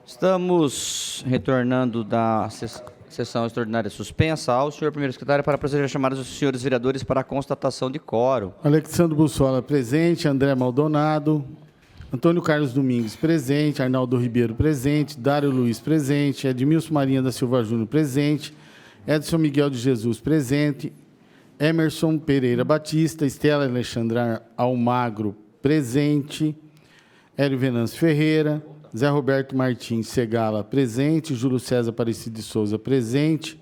Estamos retornando da sessão extraordinária suspensa. Ao senhor primeiro secretário para proceder a chamada dos senhores vereadores para a constatação de quórum. Alexandre Bussola, presente. André Maldonado. Antônio Carlos Domingues, presente. Arnaldo Ribeiro, presente. Dário Luiz, presente. Edmilson Marinha da Silva Júnior, presente. Edson Miguel de Jesus, presente. Emerson Pereira Batista. Estela Alexandra Almagro, presente. Hélio Venâncio Ferreira. Zé Roberto Martins Segala, presente. Júlio César Aparecido de Souza, presente.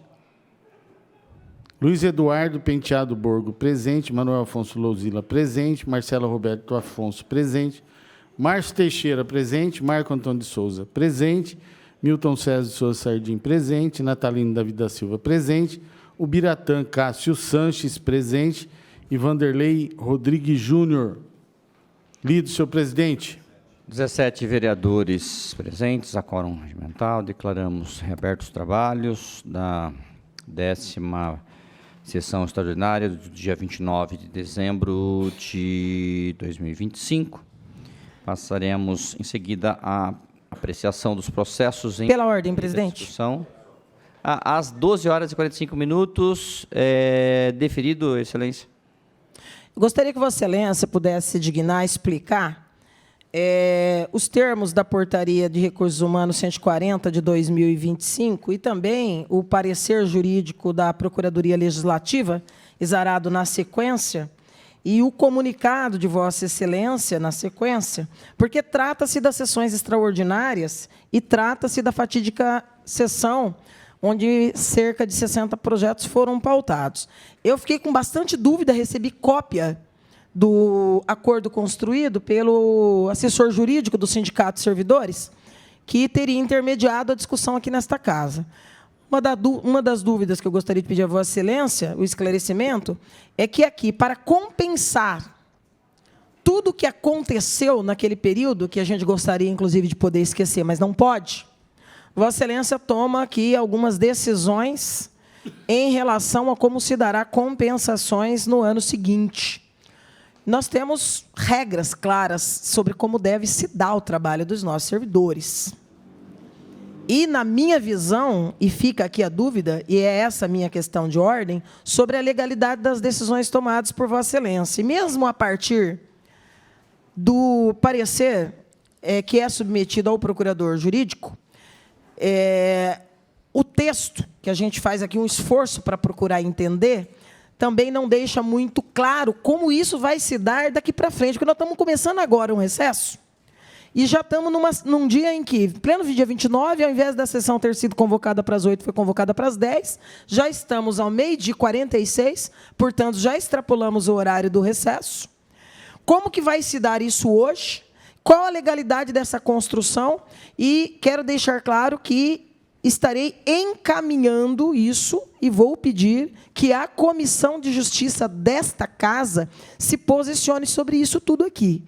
Luiz Eduardo Penteado Borgo, presente. Manuel Afonso Lousila, presente. Marcelo Roberto Afonso, presente. Márcio Teixeira, presente. Marco Antônio de Souza, presente. Milton César de Souza Sardim, presente. Natalino Davi da Silva, presente. O Biratã Cássio Sanches, presente. E Vanderlei Rodrigues Júnior. Lido, senhor presidente. 17 vereadores presentes, a quórum regimental. Declaramos reabertos os trabalhos da 10ª sessão extraordinária do dia 29 de dezembro de 2025. Passaremos em seguida à apreciação dos processos em... Pela ordem, presidente. Discussão. Às 12 horas e 45 minutos, deferido, excelência. Gostaria que Vossa Excelência pudesse se dignar a explicar os termos da Portaria de Recursos Humanos 140 de 2025 e também o parecer jurídico da Procuradoria Legislativa, exarado na sequência, e o comunicado de Vossa Excelência na sequência, porque trata-se das sessões extraordinárias e trata-se da fatídica sessão onde cerca de 60 projetos foram pautados. Eu fiquei com bastante dúvida, recebi cópia do acordo construído pelo assessor jurídico do Sindicato de Servidores, que teria intermediado a discussão aqui nesta casa. Uma das dúvidas que eu gostaria de pedir a Vossa Excelência, o esclarecimento, é que aqui, para compensar tudo o que aconteceu naquele período, que a gente gostaria, inclusive, de poder esquecer, mas não pode, Vossa Excelência toma aqui algumas decisões em relação a como se dará compensações no ano seguinte. Nós temos regras claras sobre como deve se dar o trabalho dos nossos servidores. E, na minha visão, e fica aqui a dúvida, e é essa a minha questão de ordem, sobre a legalidade das decisões tomadas por Vossa Excelência. E mesmo a partir do parecer que é submetido ao procurador jurídico, o texto, que a gente faz aqui um esforço para procurar entender, também não deixa muito claro como isso vai se dar daqui para frente, porque nós estamos começando agora um recesso, e já estamos num dia em que, pleno dia 29, ao invés da sessão ter sido convocada para as 8, foi convocada para as 10, já estamos ao 12h46, portanto, já extrapolamos o horário do recesso. Como que vai se dar isso hoje? Qual a legalidade dessa construção? E quero deixar claro que estarei encaminhando isso e vou pedir que a Comissão de Justiça desta casa se posicione sobre isso tudo aqui,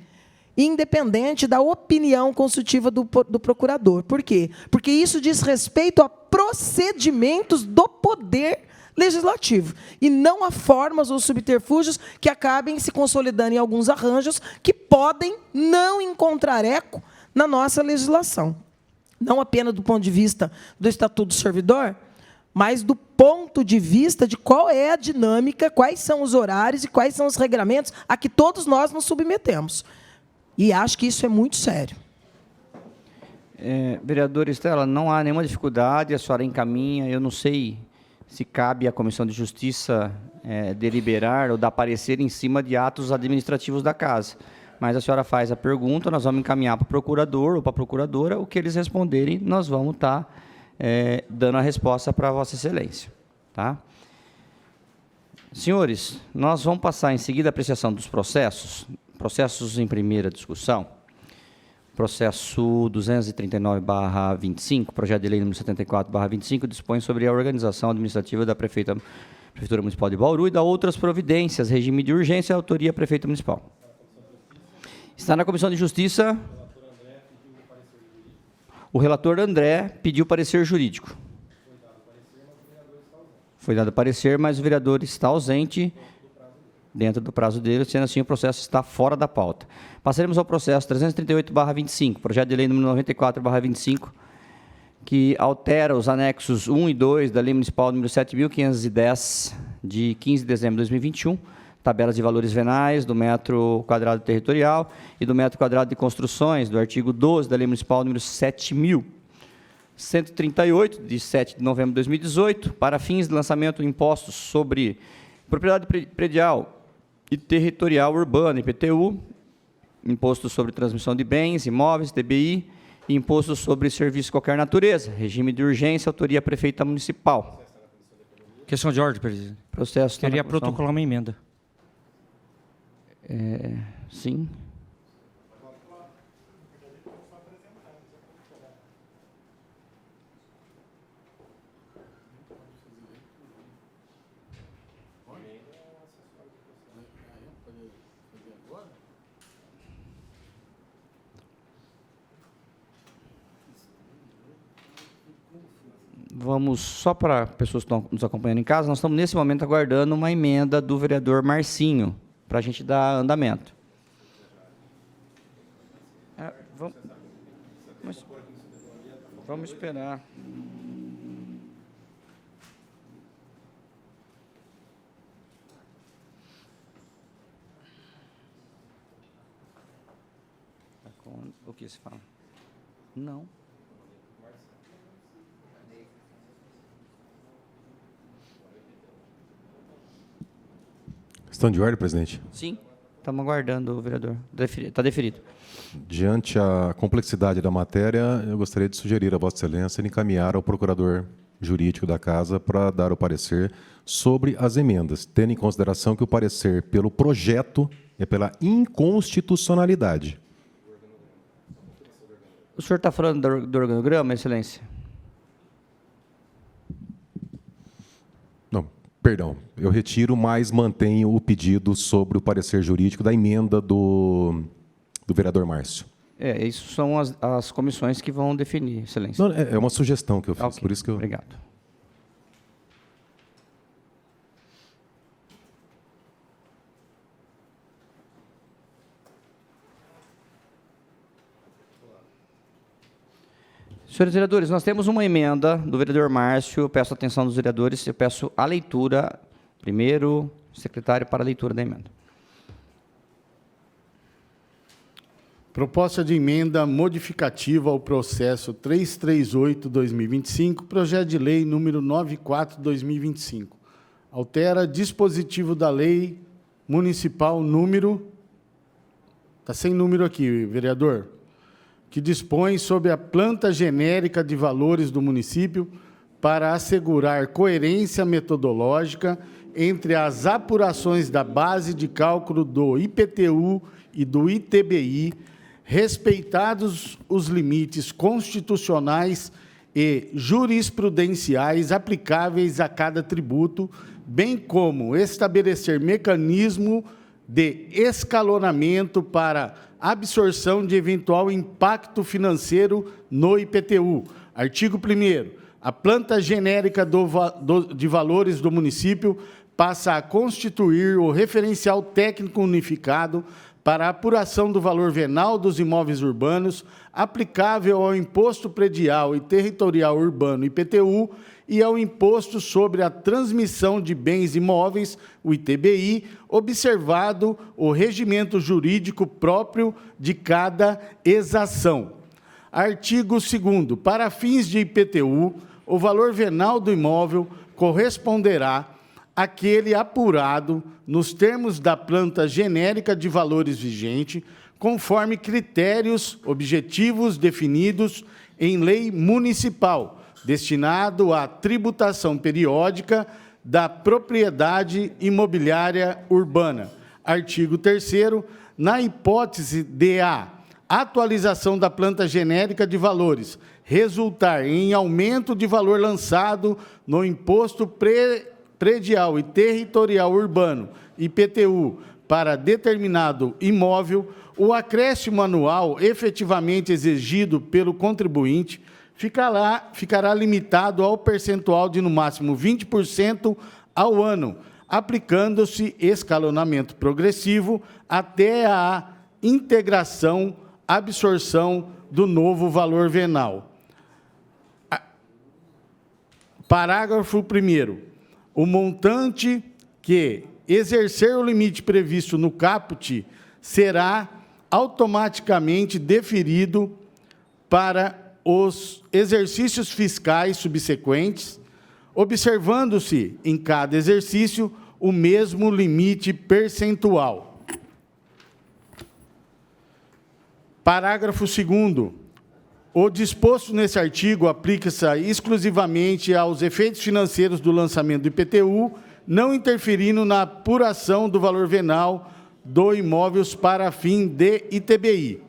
independente da opinião consultiva do procurador. Por quê? Porque isso diz respeito a procedimentos do Poder Legislativo, e não a formas ou subterfúgios que acabem se consolidando em alguns arranjos que podem não encontrar eco na nossa legislação. Não apenas do ponto de vista do Estatuto do Servidor, mas do ponto de vista de qual é a dinâmica, quais são os horários e quais são os regramentos a que todos nós nos submetemos. E acho que isso é muito sério. Vereadora Estela, não há nenhuma dificuldade, a senhora encaminha. Eu não sei se cabe à Comissão de Justiça deliberar ou dar parecer em cima de atos administrativos da casa. Mas a senhora faz a pergunta, nós vamos encaminhar para o procurador ou para a procuradora, o que eles responderem, nós vamos estar dando a resposta para Vossa Excelência. Tá? Senhores, nós vamos passar em seguida a apreciação dos processos em primeira discussão. Processo 239/25, projeto de lei número 74/25, dispõe sobre a organização administrativa da Prefeitura Municipal de Bauru e da outras providências, regime de urgência e autoria Prefeito Municipal. Está na Comissão de Justiça. O relator André pediu parecer jurídico. Foi dado parecer, mas o vereador está ausente. dentro do prazo dele, sendo assim o processo está fora da pauta. Passaremos ao processo 338/25, projeto de lei número 94/25, que altera os anexos 1 e 2 da Lei Municipal número 7.510, de 15 de dezembro de 2021, tabelas de valores venais do metro quadrado territorial e do metro quadrado de construções, do artigo 12 da Lei Municipal número 7.138, de 7 de novembro de 2018, para fins de lançamento de impostos sobre propriedade predial e territorial urbana, IPTU, imposto sobre transmissão de bens, imóveis, TBI, e imposto sobre serviço de qualquer natureza, regime de urgência, autoria prefeita municipal. Questão de ordem, presidente. Processo está na Queria comissão. protocolar uma emenda. Sim. Vamos, só para pessoas que estão nos acompanhando em casa, nós estamos nesse momento aguardando uma emenda do vereador Marcinho, para a gente dar andamento. Vamos esperar. O que se fala? Não. Questão de ordem, presidente. Sim, estamos aguardando o vereador. Está deferido. Diante a complexidade da matéria, eu gostaria de sugerir a Vossa Excelência encaminhar ao procurador jurídico da Casa para dar o parecer sobre as emendas, tendo em consideração que o parecer pelo projeto é pela inconstitucionalidade. O senhor está falando do organograma, Excelência? Não, perdão, eu retiro, mas mantenho o pedido sobre o parecer jurídico da emenda do vereador Márcio. Isso são as comissões que vão definir, Excelência. Não, é uma sugestão que eu fiz, Ok, por isso que eu... Obrigado. Senhores vereadores, nós temos uma emenda do vereador Márcio, eu peço a atenção dos vereadores, eu peço a leitura, primeiro, secretário, para a leitura da emenda. Proposta de emenda modificativa ao processo 338/2025, projeto de lei número 94/2025. Altera dispositivo da lei municipal número... Está sem número aqui, vereador. Que dispõe sobre a planta genérica de valores do município para assegurar coerência metodológica entre as apurações da base de cálculo do IPTU e do ITBI, respeitados os limites constitucionais e jurisprudenciais aplicáveis a cada tributo, bem como estabelecer mecanismo de escalonamento para absorção de eventual impacto financeiro no IPTU. Artigo 1º. A planta genérica de valores do município passa a constituir o referencial técnico unificado para a apuração do valor venal dos imóveis urbanos aplicável ao Imposto Predial e Territorial Urbano, IPTU, e ao Imposto sobre a Transmissão de Bens Imóveis, o ITBI, observado o regimento jurídico próprio de cada exação. Artigo 2º. Para fins de IPTU, o valor venal do imóvel corresponderá àquele apurado nos termos da planta genérica de valores vigente, conforme critérios objetivos definidos em lei municipal, destinado à tributação periódica da propriedade imobiliária urbana. Artigo 3º. Na hipótese de a atualização da planta genérica de valores resultar em aumento de valor lançado no Imposto Predial e Territorial Urbano, IPTU, para determinado imóvel, o acréscimo anual efetivamente exigido pelo contribuinte ficará limitado ao percentual de, no máximo, 20% ao ano, aplicando-se escalonamento progressivo até a integração, absorção do novo valor venal. Parágrafo 1º. O montante que exercer o limite previsto no caput será automaticamente deferido para os exercícios fiscais subsequentes, observando-se em cada exercício o mesmo limite percentual. Parágrafo 2º. O disposto nesse artigo aplica-se exclusivamente aos efeitos financeiros do lançamento do IPTU, não interferindo na apuração do valor venal do imóvel para fim de ITBI.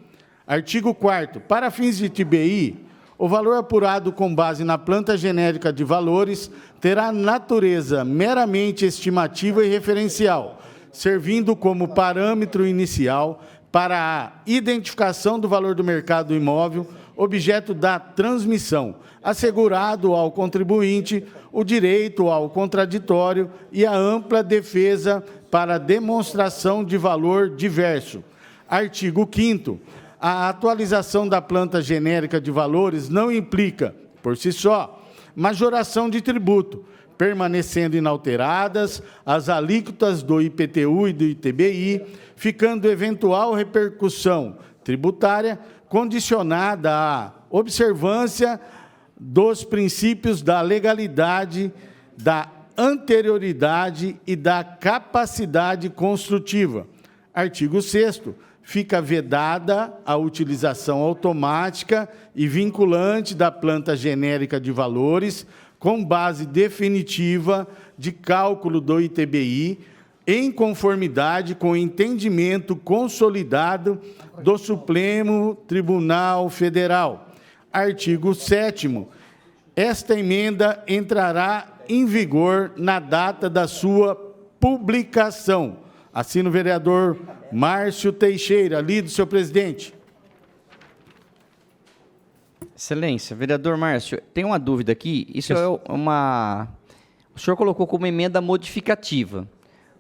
Artigo 4º. Para fins de ITBI, o valor apurado com base na planta genérica de valores terá natureza meramente estimativa e referencial, servindo como parâmetro inicial para a identificação do valor do mercado do imóvel, objeto da transmissão, assegurado ao contribuinte o direito ao contraditório e a ampla defesa para demonstração de valor diverso. Artigo 5º. A atualização da planta genérica de valores não implica, por si só, majoração de tributo, permanecendo inalteradas as alíquotas do IPTU e do ITBI, ficando eventual repercussão tributária condicionada à observância dos princípios da legalidade, da anterioridade e da capacidade construtiva. Artigo 6º. Fica vedada a utilização automática e vinculante da planta genérica de valores com base definitiva de cálculo do ITBI, em conformidade com o entendimento consolidado do Supremo Tribunal Federal. Artigo 7º. Esta emenda entrará em vigor na data da sua publicação. Assina o vereador Márcio Teixeira. Lido, senhor presidente. Excelência. Vereador Márcio, tem uma dúvida aqui. Isso é uma... O senhor colocou como emenda modificativa,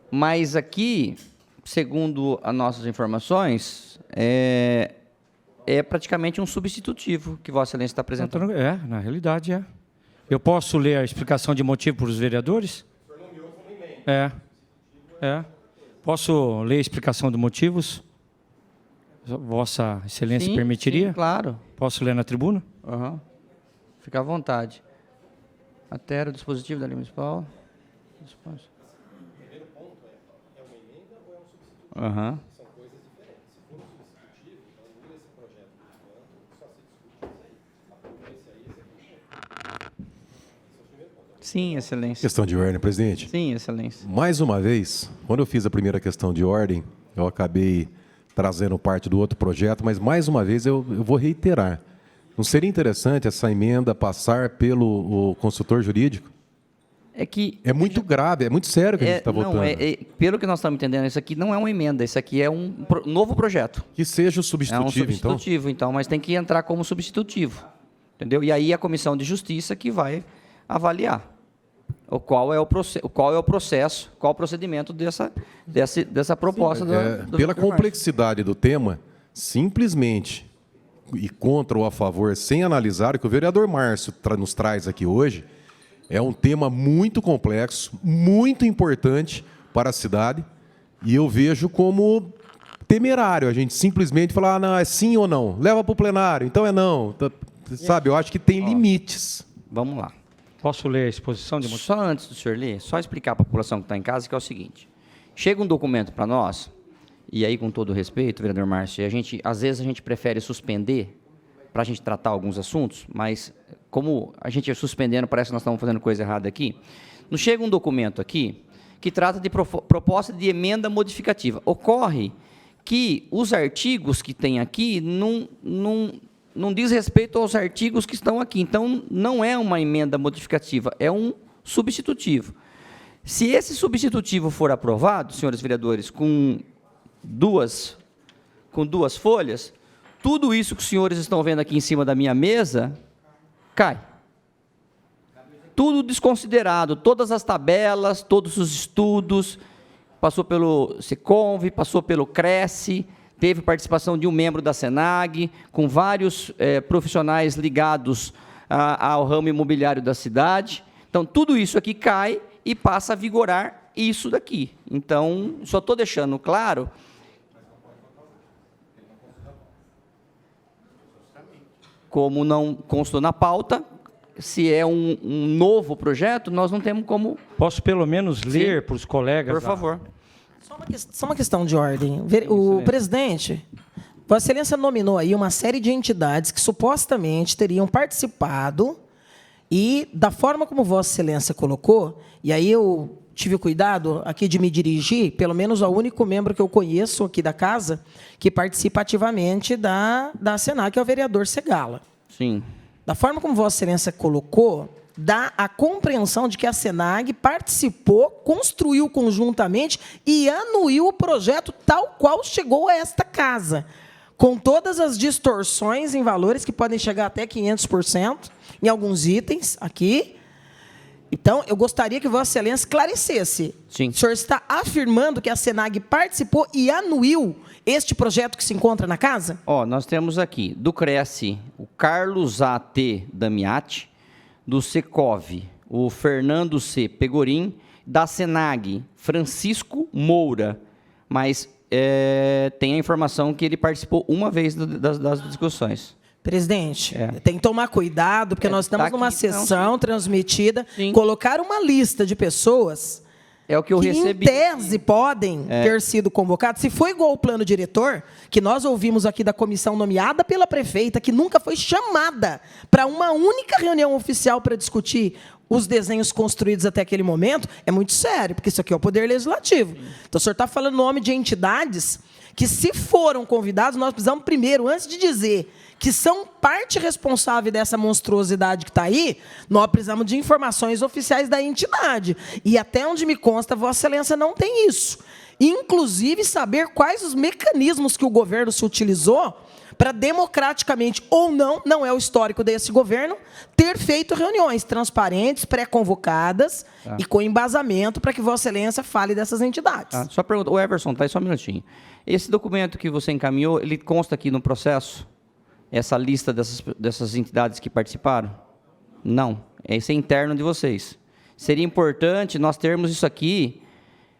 mas aqui, segundo as nossas informações, é praticamente um substitutivo que Vossa Excelência está apresentando. Na realidade é. Eu posso ler a explicação de motivo para os vereadores? O senhor nomeou como emenda. É. Posso ler a explicação de motivos? Vossa Excelência permitiria? Sim, claro. Posso ler na tribuna? Uhum. Fica à vontade. Matéria, dispositivo da lei municipal. O primeiro ponto é uma emenda ou é um substitutivo? Uhum. São coisas diferentes. Se for um substitutivo, então anula esse projeto por enquanto, só se discute isso aí. Aprova esse aí, executa. Esse é o primeiro ponto. Sim, Excelência. Questão de ordem, presidente. Sim, Excelência. Mais uma vez, quando eu fiz a primeira questão de ordem, eu acabei trazendo parte do outro projeto, mas mais uma vez eu vou reiterar. Não seria interessante essa emenda passar pelo consultor jurídico? É muito grave, é muito sério que a gente está votando. Pelo que nós estamos entendendo, isso aqui não é uma emenda, isso aqui é um novo projeto. Que seja o substitutivo, então. É um substitutivo, então, mas tem que entrar como substitutivo. Entendeu? E aí a Comissão de Justiça que vai avaliar qual é o processo, qual o procedimento dessa proposta. Pela complexidade do tema, simplesmente e contra ou a favor, sem analisar, o que o vereador Márcio nos traz aqui hoje, é um tema muito complexo, muito importante para a cidade, e eu vejo como temerário a gente simplesmente falar, não, é sim ou não, leva para o plenário, então é não. Sabe, eu acho que tem limites. Vamos lá. Posso ler a exposição de motivos? Só antes do senhor ler, só explicar para a população que está em casa que é o seguinte. Chega um documento para nós, e aí com todo o respeito, vereador Márcio, às vezes a gente prefere suspender para a gente tratar alguns assuntos, mas como a gente é suspendendo, parece que nós estamos fazendo coisa errada aqui. Nos chega um documento aqui que trata de proposta de emenda modificativa. Ocorre que os artigos que tem aqui não diz respeito aos artigos que estão aqui. Então, não é uma emenda modificativa, é um substitutivo. Se esse substitutivo for aprovado, senhores vereadores, com duas folhas, tudo isso que os senhores estão vendo aqui em cima da minha mesa, cai. tudo desconsiderado, todas as tabelas, todos os estudos, passou pelo Seconv, passou pelo Cresce, teve participação de um membro da Senag, com vários profissionais ligados ao ramo imobiliário da cidade. Então, tudo isso aqui cai e passa a vigorar isso daqui. Então, só estou deixando claro... Como não constou na pauta, se é um novo projeto, nós não temos como... Posso pelo menos ler para os colegas? Por favor. Só uma questão de ordem. O presidente, Vossa Excelência nominou aí uma série de entidades que supostamente teriam participado e, da forma como Vossa Excelência colocou, e aí eu tive o cuidado aqui de me dirigir, pelo menos ao único membro que eu conheço aqui da casa, que participa ativamente da Senag, que é o vereador Segala. Sim. Da forma como Vossa Excelência colocou, dá a compreensão de que a Senag participou, construiu conjuntamente e anuiu o projeto tal qual chegou a esta casa, com todas as distorções em valores que podem chegar até 500% em alguns itens aqui. Então, eu gostaria que Vossa Excelência esclarecesse. Sim. O senhor está afirmando que a Senag participou e anuiu este projeto que se encontra na casa? Nós temos aqui, do Cresce, o Carlos A.T. Damiati, do Secov, o Fernando C. Pegorim, da Senag, Francisco Moura, mas tem a informação que ele participou uma vez das discussões. Presidente, tem que tomar cuidado, porque nós estamos numa sessão transmitida, colocar uma lista de pessoas o que eu recebi. Em tese, podem ter sido convocados. Se foi igual o plano diretor, que nós ouvimos aqui da comissão nomeada pela prefeita, que nunca foi chamada para uma única reunião oficial para discutir os desenhos construídos até aquele momento, é muito sério, porque isso aqui é o Poder Legislativo. Então, o senhor está falando o nome de entidades que, se foram convidados, nós precisamos primeiro, antes de dizer que são parte responsável dessa monstruosidade que está aí, nós precisamos de informações oficiais da entidade. E até onde me consta, Vossa Excelência não tem isso. Inclusive, saber quais os mecanismos que o governo se utilizou para, democraticamente ou não é o histórico desse governo, ter feito reuniões transparentes, pré-convocadas e com embasamento para que Vossa Excelência fale dessas entidades. Só pergunta, o Everson, tá aí só um minutinho. Esse documento que você encaminhou, ele consta aqui no processo? Essa lista dessas entidades que participaram? Não. Esse é interno de vocês. Seria importante nós termos isso aqui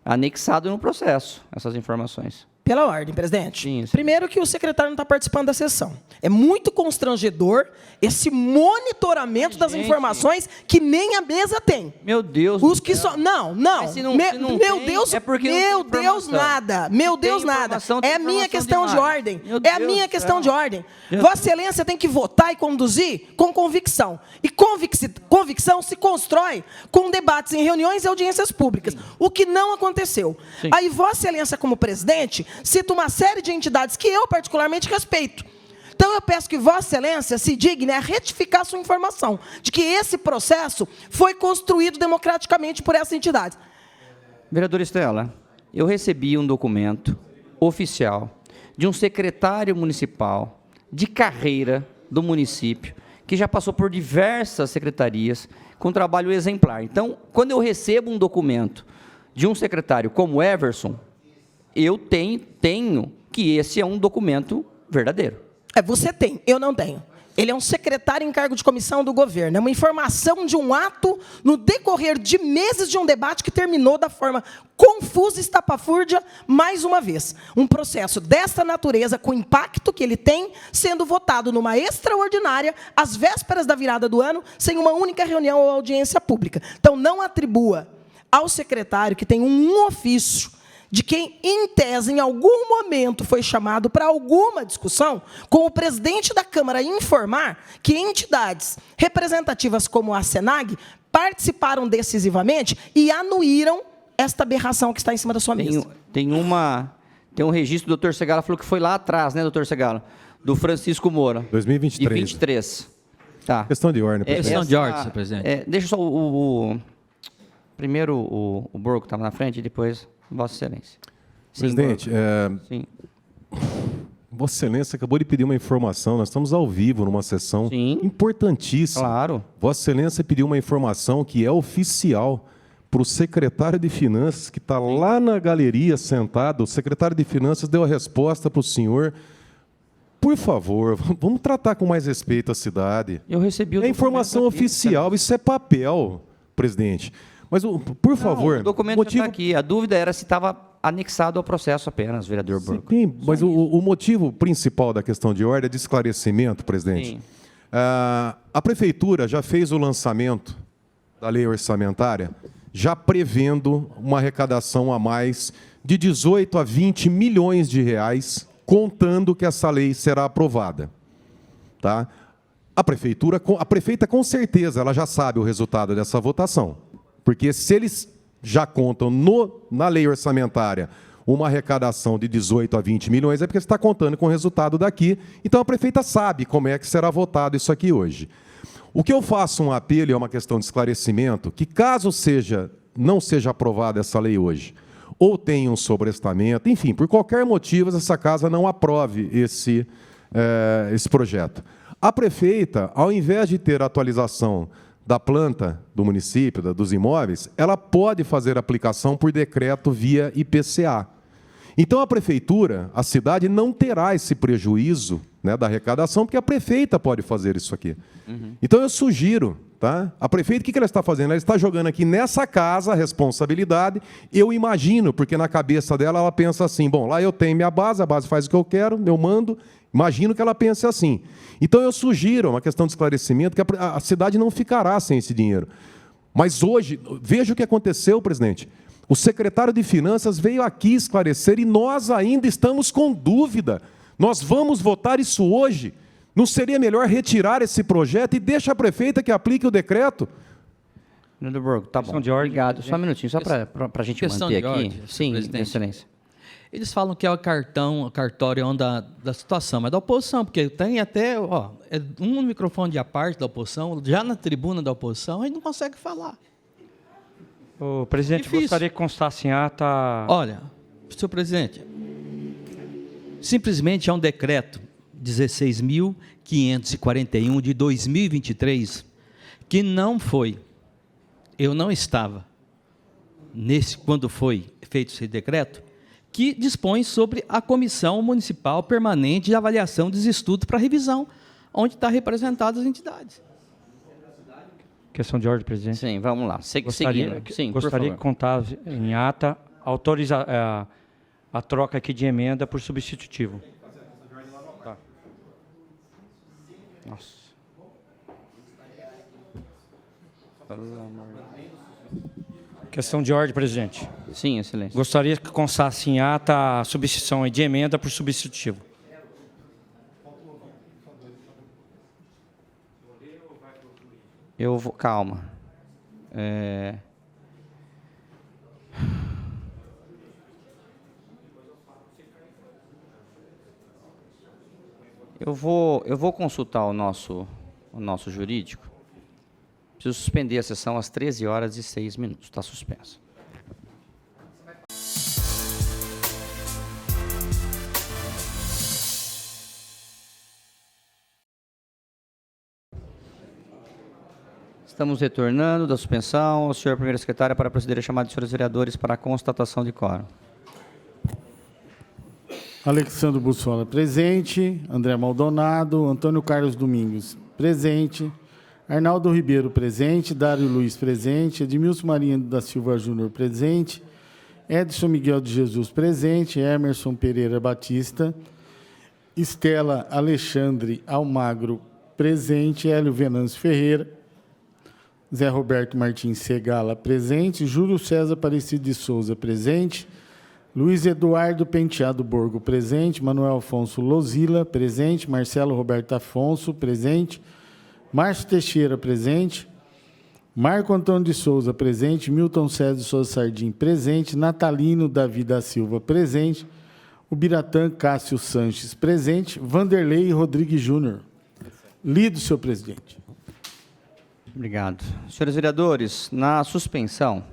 anexado no processo, essas informações. Pela ordem, presidente. Sim. Primeiro que o secretário não está participando da sessão. É muito constrangedor esse monitoramento das informações que nem a mesa tem. Meu Deus. Os que só não. Meu Deus, é porque meu Deus nada. Meu Deus nada. É a minha questão de ordem. É a minha questão de ordem. Vossa Excelência tem que votar e conduzir com convicção. E convicção se constrói com debates em reuniões e audiências públicas. O que não aconteceu. Aí Vossa Excelência, como presidente, cita uma série de entidades que eu particularmente respeito. Então, eu peço que Vossa Excelência se digne a retificar sua informação de que esse processo foi construído democraticamente por essa entidade. Vereadora Estela, eu recebi um documento oficial de um secretário municipal de carreira do município, que já passou por diversas secretarias, com trabalho exemplar. Então, quando eu recebo um documento de um secretário como Everson, eu tenho que esse é um documento verdadeiro. Você tem, eu não tenho. Ele é um secretário em cargo de comissão do governo. É uma informação de um ato no decorrer de meses de um debate que terminou da forma confusa e estapafúrdia, mais uma vez. Um processo desta natureza, com o impacto que ele tem, sendo votado numa extraordinária, às vésperas da virada do ano, sem uma única reunião ou audiência pública. Então, não atribua ao secretário, que tem um ofício, de quem, em tese, em algum momento foi chamado para alguma discussão, com o presidente da Câmara informar que entidades representativas como a Senag participaram decisivamente e anuíram esta aberração que está em cima da sua mesa. Tem um registro, o doutor Segala falou que foi lá atrás, né, doutor Segala? Do Francisco Moura. 2023. De 23. Tá. Questão de ordem, presidente. Questão de ordem, senhor presidente. Deixa só primeiro o Borgo estava na frente e depois Vossa Excelência. Sim, presidente, Sim. Vossa Excelência acabou de pedir uma informação. Nós estamos ao vivo numa sessão Sim. importantíssima. Claro. Vossa Excelência pediu uma informação que é oficial para o secretário de Finanças, que está lá na galeria sentado. O secretário de Finanças deu a resposta para o senhor. Por favor, vamos tratar com mais respeito a cidade. Eu recebi o É informação documento aqui. oficial, isso é papel, presidente. Mas, por favor... Não, o documento está aqui. A dúvida era se estava anexado ao processo apenas, vereador Burgo. Sim, mas o motivo principal da questão de ordem é de esclarecimento, presidente. Sim. A Prefeitura já fez o lançamento da lei orçamentária, já prevendo uma arrecadação a mais de 18 a 20 milhões de reais, contando que essa lei será aprovada. Tá? A prefeita, com certeza, ela já sabe o resultado dessa votação. Porque se eles já contam na lei orçamentária uma arrecadação de 18 a 20 milhões, é porque você está contando com o resultado daqui. Então, a prefeita sabe como é que será votado isso aqui hoje. O que eu faço um apelo, é uma questão de esclarecimento, que caso não seja aprovada essa lei hoje, ou tenha um sobrestamento, enfim, por qualquer motivo, essa casa não aprove esse projeto. A prefeita, ao invés de ter a atualização da planta do município, dos imóveis, ela pode fazer aplicação por decreto via IPCA. Então, a prefeitura, a cidade, não terá esse prejuízo, né, da arrecadação, porque a prefeita pode fazer isso aqui. Então, eu sugiro, tá? A prefeita, o que ela está fazendo? Ela está jogando aqui nessa casa a responsabilidade. Eu imagino, porque na cabeça dela ela pensa assim, bom, lá eu tenho minha base, a base faz o que eu quero, eu mando. Imagino que ela pense assim. Então, eu sugiro, uma questão de esclarecimento, que a cidade não ficará sem esse dinheiro. Mas hoje, veja o que aconteceu, presidente. O secretário de Finanças veio aqui esclarecer e nós ainda estamos com dúvida. Nós vamos votar isso hoje. Não seria melhor retirar esse projeto e deixar a prefeita que aplique o decreto? Vereador Burgo, tá bom. De ordem. Obrigado. Só um minutinho, só para a gente Questão manter de aqui. ordem, Sim, presidente. excelência. Eles falam que é o cartório da situação, mas da oposição, porque tem até um microfone de à parte da oposição, já na tribuna da oposição, a gente não consegue falar. Ô, presidente, Difícil. gostaria que constasse em ata... Olha, senhor presidente, simplesmente é um decreto 16.541 de 2023 que não foi, eu não estava quando foi feito esse decreto, que dispõe sobre a Comissão Municipal Permanente de Avaliação dos Estudos para Revisão, onde está representadas as entidades. Questão de ordem, presidente. Sim, vamos lá. Seguindo. Sim, por Gostaria que favor. contasse em ata a troca aqui de emenda por substitutivo. Tá. Nossa. Questão de ordem, presidente. Sim, excelência. Gostaria que constasse em ata a substituição de emenda por substitutivo. Eu vou... Calma. Eu vou consultar o nosso jurídico. Preciso suspender a sessão às 13h06. Está suspenso. Estamos retornando da suspensão. O senhor primeiro secretário para proceder a chamada de senhores vereadores para a constatação de quórum. Alexandre Bussola, presente. André Maldonado. Antônio Carlos Domingos, presente. Arnaldo Ribeiro, presente. Dário Luiz, presente. Edmilson Marinho da Silva Júnior, presente. Edson Miguel de Jesus, presente. Emerson Pereira Batista. Estela Alexandre Almagro, presente. Hélio Venâncio Ferreira. Zé Roberto Martins Segala, presente. Júlio César Aparecido de Souza, presente. Luiz Eduardo Penteado Borgo, presente. Manuel Afonso Lozila, presente. Marcelo Roberto Afonso, presente. Márcio Teixeira, presente. Marco Antônio de Souza, presente. Milton César de Souza Sardim, presente. Natalino Davi da Silva, presente. Ubiratã Cássio Sanches, presente. Vanderlei Rodrigues Júnior. Lido, senhor presidente. Obrigado. Senhores vereadores, na suspensão,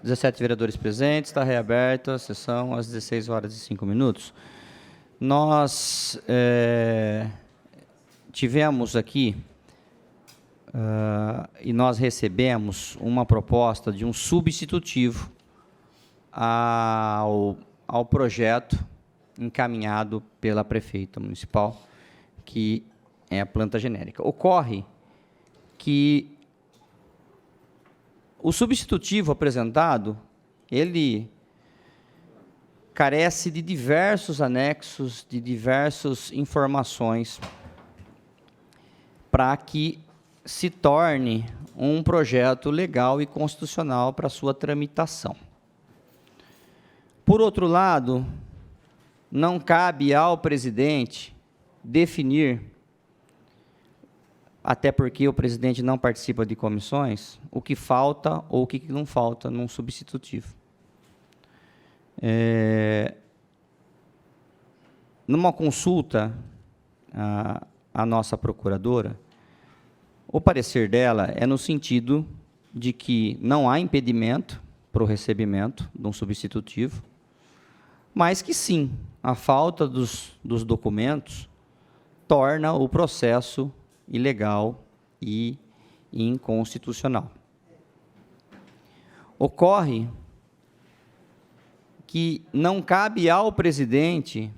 17 vereadores presentes, está reaberta a sessão às 16h05. Nós tivemos aqui e nós recebemos uma proposta de um substitutivo ao projeto encaminhado pela prefeita municipal, que é a planta genérica. Ocorre que o substitutivo apresentado, ele carece de diversos anexos, de diversas informações, para que se torne um projeto legal e constitucional para sua tramitação. Por outro lado, não cabe ao presidente definir, até porque o presidente não participa de comissões, o que falta ou o que não falta num substitutivo. Numa consulta à nossa procuradora, o parecer dela é no sentido de que não há impedimento para o recebimento de um substitutivo, mas que sim, a falta dos documentos torna o processo ilegal e inconstitucional. Ocorre que não cabe ao presidente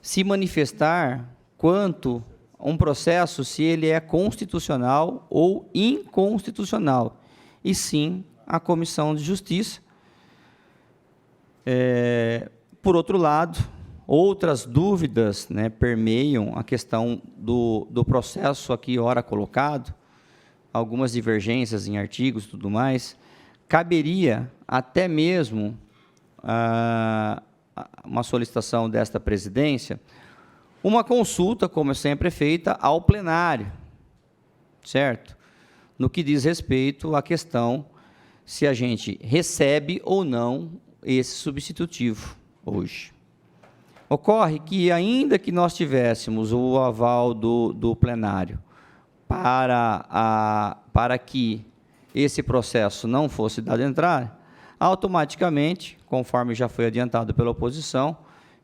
se manifestar quanto a um processo se ele é constitucional ou inconstitucional, e sim a Comissão de Justiça. Por outro lado, outras dúvidas, né, permeiam a questão do processo aqui, ora colocado, algumas divergências em artigos e tudo mais. Caberia até mesmo uma solicitação desta presidência, uma consulta, como sempre é feita, ao plenário, certo? No que diz respeito à questão se a gente recebe ou não esse substitutivo hoje. Ocorre que, ainda que nós tivéssemos o aval do plenário para que esse processo não fosse dado entrada, automaticamente, conforme já foi adiantado pela oposição,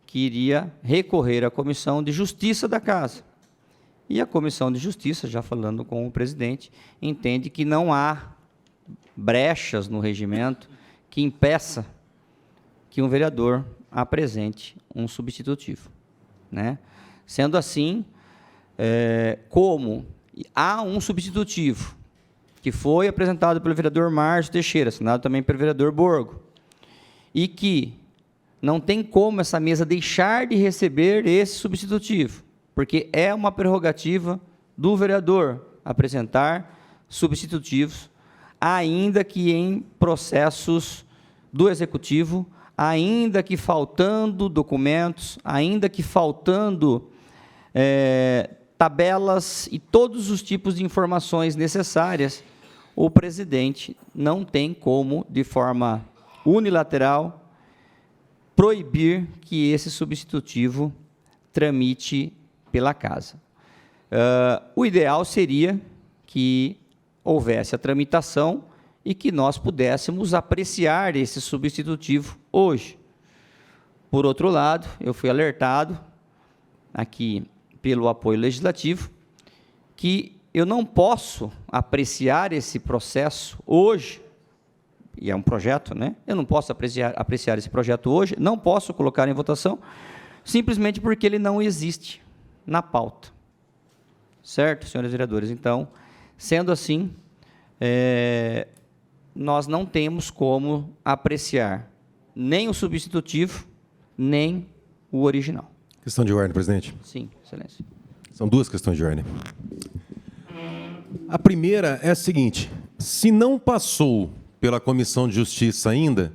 que iria recorrer à Comissão de Justiça da Casa. E a Comissão de Justiça, já falando com o presidente, entende que não há brechas no regimento que impeça que um vereador apresente um substitutivo, né? Sendo assim, como há um substitutivo que foi apresentado pelo vereador Márcio Teixeira, assinado também pelo vereador Borgo, e que não tem como essa mesa deixar de receber esse substitutivo, porque é uma prerrogativa do vereador apresentar substitutivos, ainda que em processos do Executivo, ainda que faltando documentos, ainda que faltando tabelas e todos os tipos de informações necessárias, o presidente não tem como, de forma unilateral, proibir que esse substitutivo tramite pela casa. O ideal seria que houvesse a tramitação e que nós pudéssemos apreciar esse substitutivo hoje. Por outro lado, eu fui alertado aqui pelo apoio legislativo que eu não posso apreciar esse processo hoje, e é um projeto, né? Eu não posso apreciar esse projeto hoje, não posso colocar em votação, simplesmente porque ele não existe na pauta. Certo, senhores vereadores? Então, sendo assim, nós não temos como apreciar nem o substitutivo, nem o original. Questão de ordem, presidente. Sim, excelência. São duas questões de ordem. A primeira é a seguinte: se não passou pela Comissão de Justiça ainda,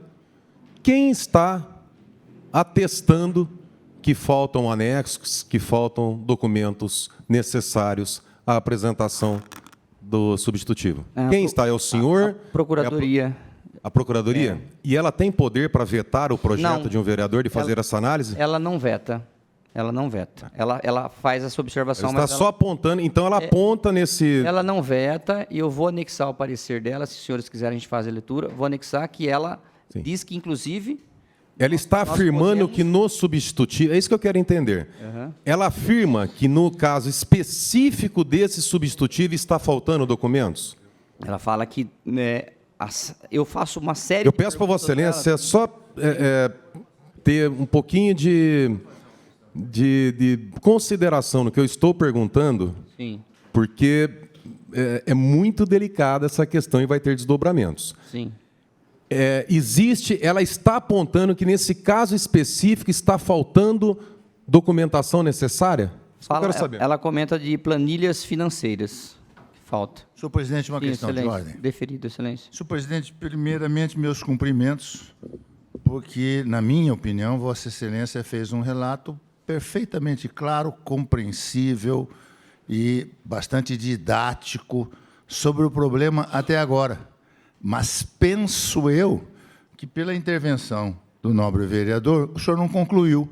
quem está atestando que faltam anexos, que faltam documentos necessários à apresentação do substitutivo? Quem está? É o senhor? A Procuradoria. A Procuradoria? E ela tem poder para vetar o projeto de um vereador de fazer essa análise? Ela não veta. Ela não veta. Ela faz essa observação. Ela está só apontando, então ela aponta nesse... Ela não veta, e eu vou anexar o parecer dela, se os senhores quiserem a gente faz a leitura, vou anexar que ela diz que, inclusive, Ela está afirmando que no substitutivo... É isso que eu quero entender. Ela afirma que no caso específico desse substitutivo está faltando documentos? Ela fala que eu faço uma série... Eu peço para Vossa Excelência só ter um pouquinho de consideração no que eu estou perguntando, Sim, porque é muito delicada essa questão e vai ter desdobramentos. sim. Ela está apontando que nesse caso específico está faltando documentação necessária? Eu quero saber. Ela comenta de planilhas financeiras. Falta. Senhor presidente, uma Sim, questão de excelência. ordem. Deferido, excelência. Senhor presidente, primeiramente, meus cumprimentos, porque, na minha opinião, Vossa Excelência fez um relato perfeitamente claro, compreensível e bastante didático sobre o problema até agora. Mas penso eu que, pela intervenção do nobre vereador, o senhor não concluiu.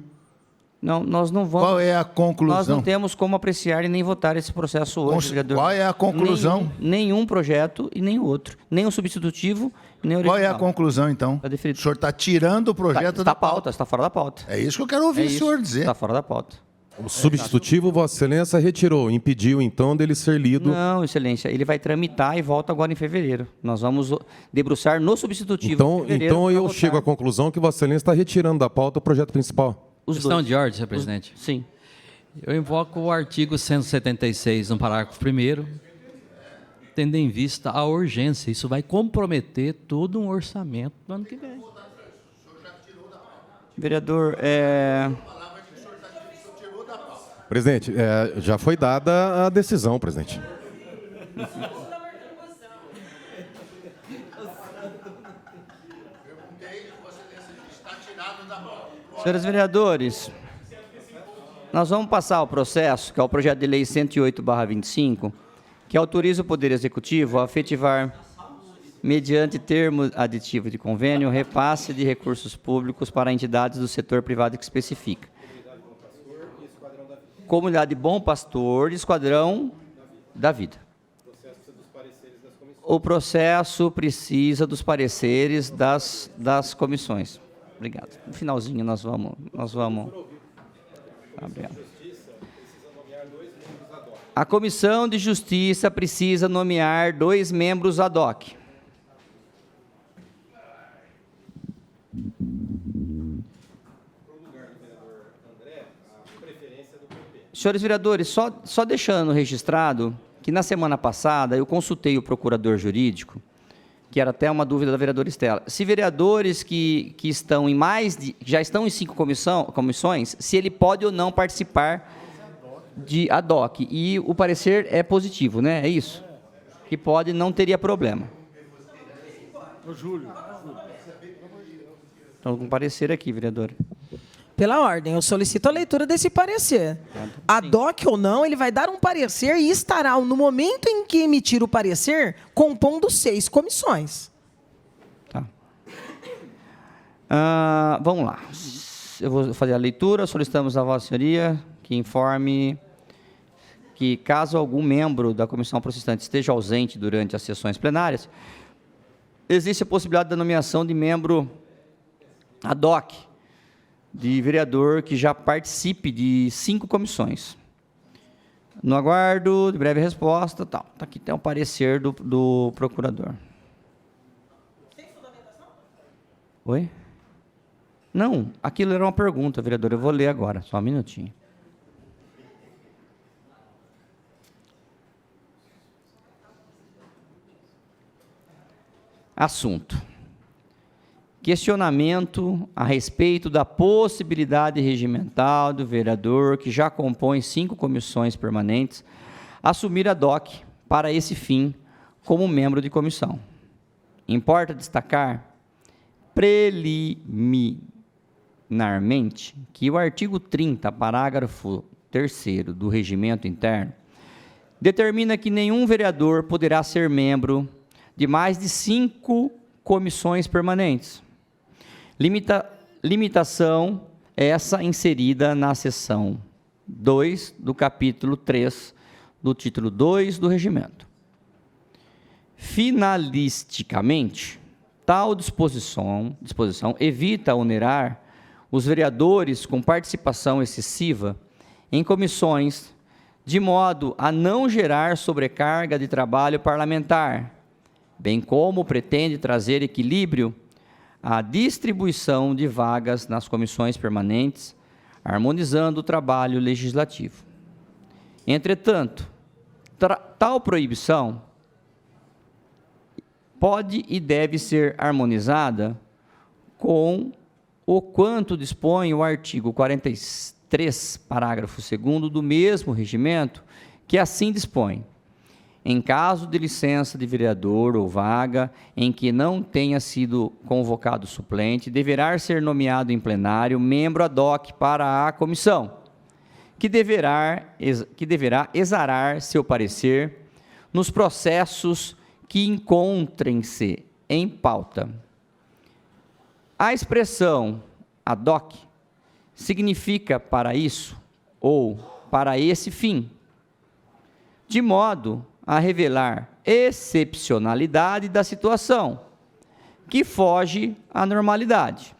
Não, nós não vamos... Qual é a conclusão? Nós não temos como apreciar e nem votar esse processo hoje, vereador. Qual é a conclusão? Nenhum projeto e nem o outro. Nem o substitutivo e nem o original. Qual é a conclusão, então? Está definido. O senhor está tirando o projeto Está da pauta. está fora da pauta. É isso que eu quero ouvir o senhor dizer. Está fora da pauta. O substitutivo, Vossa Excelência retirou, impediu, então, dele ser lido. Não, excelência, ele vai tramitar e volta agora em fevereiro. Nós vamos debruçar no substitutivo. Então eu chego à conclusão que Vossa Excelência está retirando da pauta o projeto principal. Questão de ordem, senhor presidente. Sim. Eu invoco o artigo 176, no parágrafo 1º, tendo em vista a urgência. Isso vai comprometer todo um orçamento do ano que vem. Vereador, Presidente, já foi dada a decisão, presidente. senhores vereadores, nós vamos passar o processo, que é o projeto de lei 108/25, que autoriza o Poder Executivo a efetivar, mediante termo aditivo de convênio, repasse de recursos públicos para entidades do setor privado que especifica. Comunidade Bom Pastor e Esquadrão da Vida. O processo precisa dos pareceres das comissões. Obrigado. No finalzinho nós vamos. Obrigado. A Comissão de Justiça precisa nomear 2 membros ad hoc. Senhores vereadores, só deixando registrado que na semana passada eu consultei o procurador jurídico, que era até uma dúvida da vereadora Estela. Se vereadores que estão em já estão em 5 comissões, se ele pode ou não participar de ad hoc. E o parecer é positivo, né? É isso? Que pode, não teria problema. Então, com parecer aqui, vereador. Pela ordem, eu solicito a leitura desse parecer. Ad hoc ou não, ele vai dar um parecer e estará, no momento em que emitir o parecer, compondo 6 comissões. Tá. Vamos lá. Eu vou fazer a leitura. Solicitamos a Vossa Senhoria que informe que, caso algum membro da comissão processante esteja ausente durante as sessões plenárias, existe a possibilidade da nomeação de membro ad hoc, de vereador que já participe de 5 comissões. No aguardo de breve resposta, tal. Aqui tem o parecer do procurador. Tem fundamentação? Oi? Não, aquilo era uma pergunta, vereador. Eu vou ler agora, só um minutinho. Assunto: questionamento a respeito da possibilidade regimental do vereador, que já compõe 5 comissões permanentes, assumir ad hoc para esse fim como membro de comissão. Importa destacar preliminarmente que o artigo 30, parágrafo 3º do Regimento Interno determina que nenhum vereador poderá ser membro de mais de 5 comissões permanentes. Limitação essa inserida na seção 2 do capítulo 3 do título 2 do regimento. Finalisticamente, Tal disposição evita onerar os vereadores com participação excessiva em comissões, de modo a não gerar sobrecarga de trabalho parlamentar, bem como pretende trazer equilíbrio à distribuição de vagas nas comissões permanentes, harmonizando o trabalho legislativo. Entretanto, tal proibição pode e deve ser harmonizada com o quanto dispõe o artigo 43, parágrafo 2º do mesmo regimento, que assim dispõe: em caso de licença de vereador ou vaga em que não tenha sido convocado suplente, deverá ser nomeado em plenário membro ad hoc para a comissão, que deverá exarar seu parecer nos processos que encontrem-se em pauta. A expressão ad hoc significa para isso ou para esse fim, de modo a revelar excepcionalidade da situação, que foge à normalidade.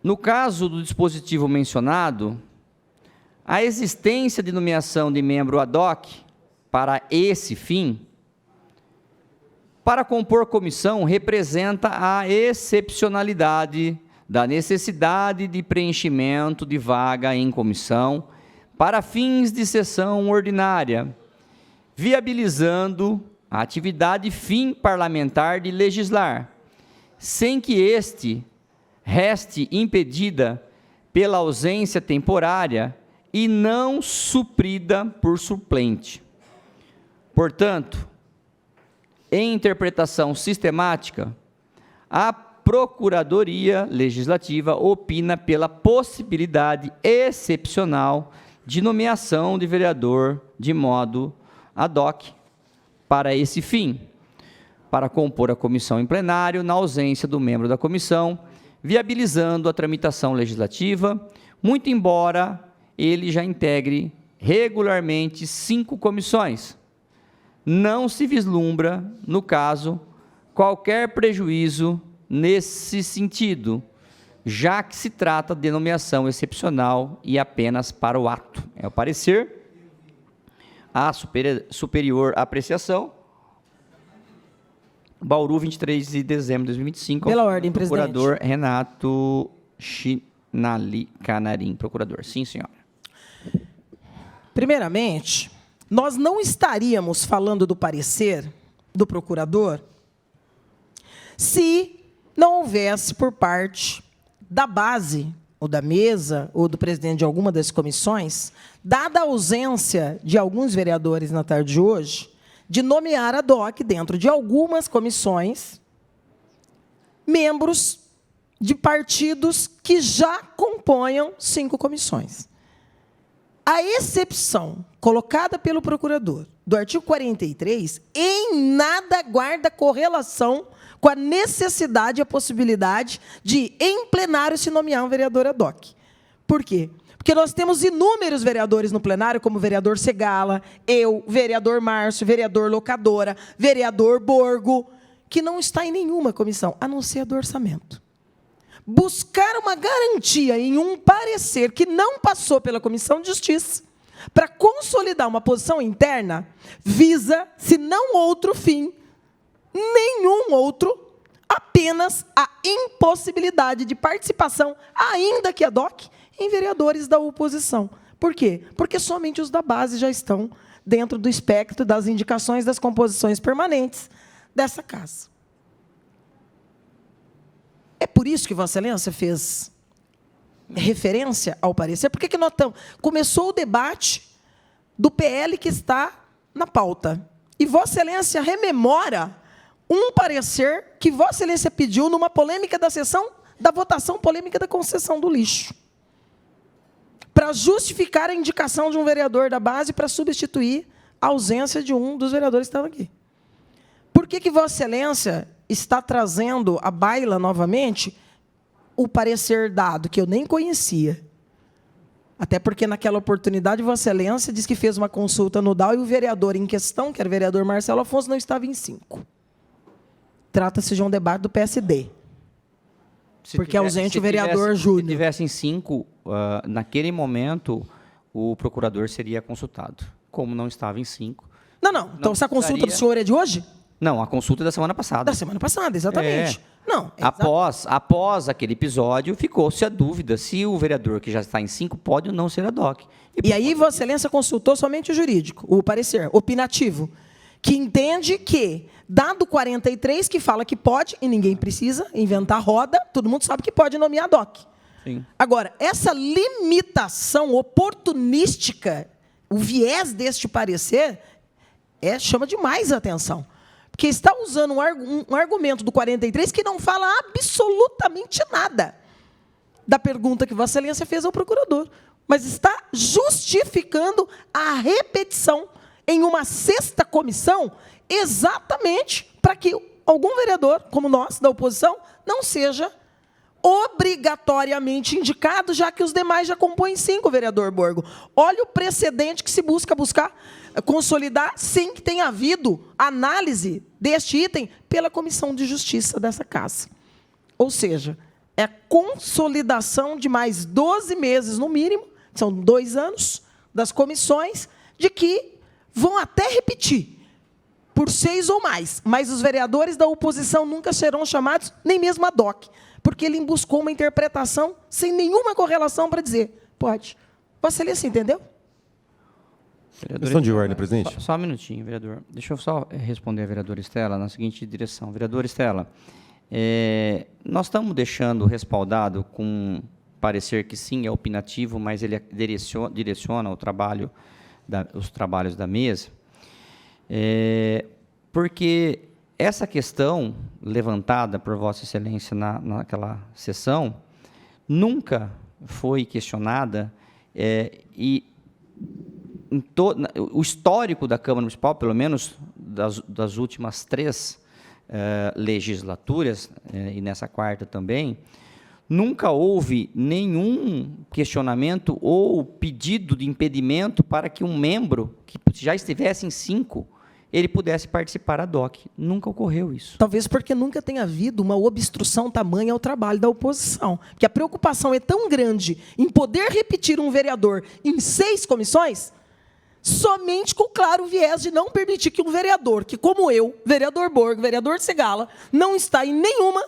No caso do dispositivo mencionado, a existência de nomeação de membro ad hoc para esse fim, para compor comissão, representa a excepcionalidade da necessidade de preenchimento de vaga em comissão para fins de sessão ordinária, viabilizando a atividade fim parlamentar de legislar, sem que este reste impedida pela ausência temporária e não suprida por suplente. Portanto, em interpretação sistemática, a Procuradoria Legislativa opina pela possibilidade excepcional de nomeação de vereador de modo ad hoc para esse fim, para compor a comissão em plenário, na ausência do membro da comissão, viabilizando a tramitação legislativa, muito embora ele já integre regularmente 5 comissões. Não se vislumbra, no caso, qualquer prejuízo nesse sentido, já que se trata de nomeação excepcional e apenas para o ato. É o parecer, a superior apreciação, Bauru, 23 de dezembro de 2025. Pela ordem, presidente. Procurador Renato Chinali Canarim, procurador. Sim, senhora. Primeiramente, nós não estaríamos falando do parecer do procurador se não houvesse por parte da base, ou da mesa, ou do presidente de alguma das comissões, dada a ausência de alguns vereadores na tarde de hoje, de nomear ad hoc dentro de algumas comissões membros de partidos que já componham 5 comissões. A exceção colocada pelo procurador do artigo 43 em nada guarda correlação com a necessidade e a possibilidade de, em plenário, se nomear um vereador ad hoc. Por quê? Porque nós temos inúmeros vereadores no plenário, como o vereador Segala, eu, vereador Márcio, vereador Locadora, vereador Borgo, que não está em nenhuma comissão, a não ser a do orçamento. Buscar uma garantia em um parecer que não passou pela Comissão de Justiça, para consolidar uma posição interna, visa, se não outro fim, nenhum outro, apenas a impossibilidade de participação, ainda que ad hoc, em vereadores da oposição. Por quê? Porque somente os da base já estão dentro do espectro das indicações das composições permanentes dessa casa. É por isso que Vossa Excelência fez referência ao parecer. Por que nós estamos? Começou o debate do PL que está na pauta. E Vossa Excelência rememora um parecer que Vossa Excelência pediu numa polêmica da sessão da votação polêmica da concessão do lixo, para justificar a indicação de um vereador da base para substituir a ausência de um dos vereadores que estavam aqui. Por que Vossa Excelência está trazendo à baila novamente o parecer dado, que eu nem conhecia, Até porque, naquela oportunidade, Vossa Excelência disse que fez uma consulta no DAO e o vereador em questão, que era o vereador Marcelo Afonso, não estava em 5. Trata-se de um debate do PSD. Porque ausente o vereador Júnior. Se tivesse em 5, naquele momento, o procurador seria consultado. Como não estava em 5. Não. Então, essa consulta do senhor é de hoje? Não, a consulta é da semana passada. Da semana passada, exatamente. Não, Após aquele episódio, ficou-se a dúvida se o vereador que já está em 5 pode ou não ser ad hoc. E aí, Vossa Excelência consultou somente o jurídico, o parecer opinativo, que entende que, dado 43, que fala que pode, e ninguém precisa inventar roda, todo mundo sabe que pode nomear ad hoc. Sim. Agora, essa limitação oportunística, o viés deste parecer, chama demais a atenção. Porque está usando um argumento do 43 que não fala absolutamente nada da pergunta que Vossa Excelência fez ao procurador, mas está justificando a repetição em uma 6ª comissão, exatamente para que algum vereador, como nós, da oposição, não seja obrigatoriamente indicado, já que os demais já compõem 5, vereador Borgo. Olha o precedente que se buscar consolidar sem que tenha havido análise deste item pela Comissão de Justiça dessa casa. Ou seja, é a consolidação de mais 12 meses, no mínimo, são 2 anos, das comissões, de que vão até repetir, por 6 ou mais, mas os vereadores da oposição nunca serão chamados, nem mesmo ad hoc, porque ele buscou uma interpretação sem nenhuma correlação para dizer, pode. Vossa Excelência entendeu? Questão de ordem, presidente. Só um minutinho, vereador. Deixa eu só responder a vereadora Estela na seguinte direção. Vereadora Estela, nós estamos deixando respaldado com parecer que sim, é opinativo, mas ele direciona os trabalhos da mesa, porque essa questão levantada por Vossa Excelência naquela sessão nunca foi questionada e o histórico da Câmara Municipal, pelo menos das últimas 3 legislaturas, e nessa 4ª também, nunca houve nenhum questionamento ou pedido de impedimento para que um membro que já estivesse em 5, ele pudesse participar ad hoc. Nunca ocorreu isso. Talvez porque nunca tenha havido uma obstrução tamanha ao trabalho da oposição. Porque a preocupação é tão grande em poder repetir um vereador em 6 comissões, somente com claro viés de não permitir que um vereador, que como eu, vereador Borgo, vereador Segala, não está em nenhuma,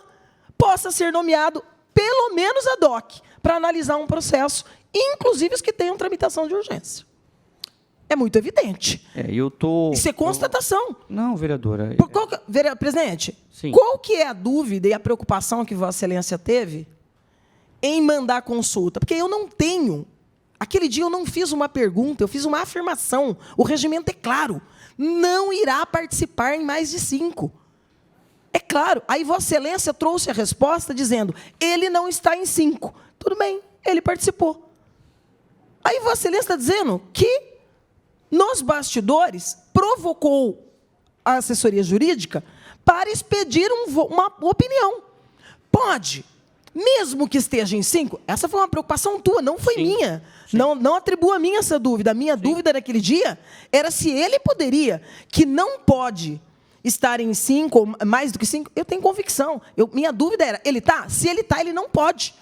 possa ser nomeado pelo menos ad hoc, para analisar um processo, inclusive os que tenham tramitação de urgência. É muito evidente. Isso é constatação. Não, vereadora. Presidente, sim. Qual que é a dúvida e a preocupação que Vossa Excelência teve em mandar consulta? Porque eu não tenho. Aquele dia eu não fiz uma pergunta, eu fiz uma afirmação. O regimento é claro. Não irá participar em mais de 5. É claro. Aí Vossa Excelência trouxe a resposta dizendo, ele não está em 5. Tudo bem, ele participou. Aí Vossa Excelência está dizendo que, nos bastidores, provocou a assessoria jurídica para expedir uma opinião. Pode, mesmo que esteja em 5, essa foi uma preocupação tua, não foi minha. Não atribua a mim essa dúvida. A minha dúvida naquele dia era se ele poderia, que não pode estar em 5, ou mais do que 5, eu tenho convicção. Minha dúvida era, ele está? Se ele está, ele não pode.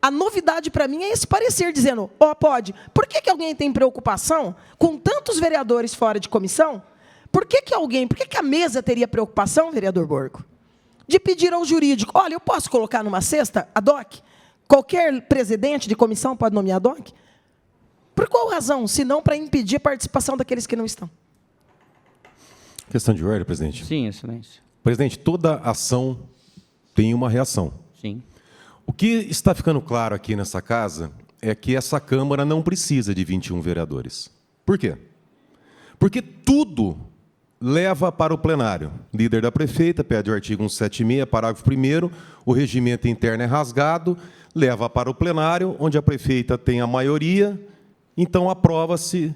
A novidade para mim é esse parecer dizendo, pode. Por que alguém tem preocupação com tantos vereadores fora de comissão? Por que a mesa teria preocupação, vereador Borgo, de pedir ao jurídico, olha, eu posso colocar numa 6ª ad hoc? Qualquer presidente de comissão pode nomear ad hoc? Por qual razão, se não para impedir a participação daqueles que não estão? Questão de ordem, presidente. Sim, excelência. Presidente, toda ação tem uma reação. Sim. O que está ficando claro aqui nessa casa é que essa Câmara não precisa de 21 vereadores. Por quê? Porque tudo leva para o plenário. Líder da prefeita pede o artigo 176, parágrafo 1º, o regimento interno é rasgado, leva para o plenário, onde a prefeita tem a maioria, então aprova-se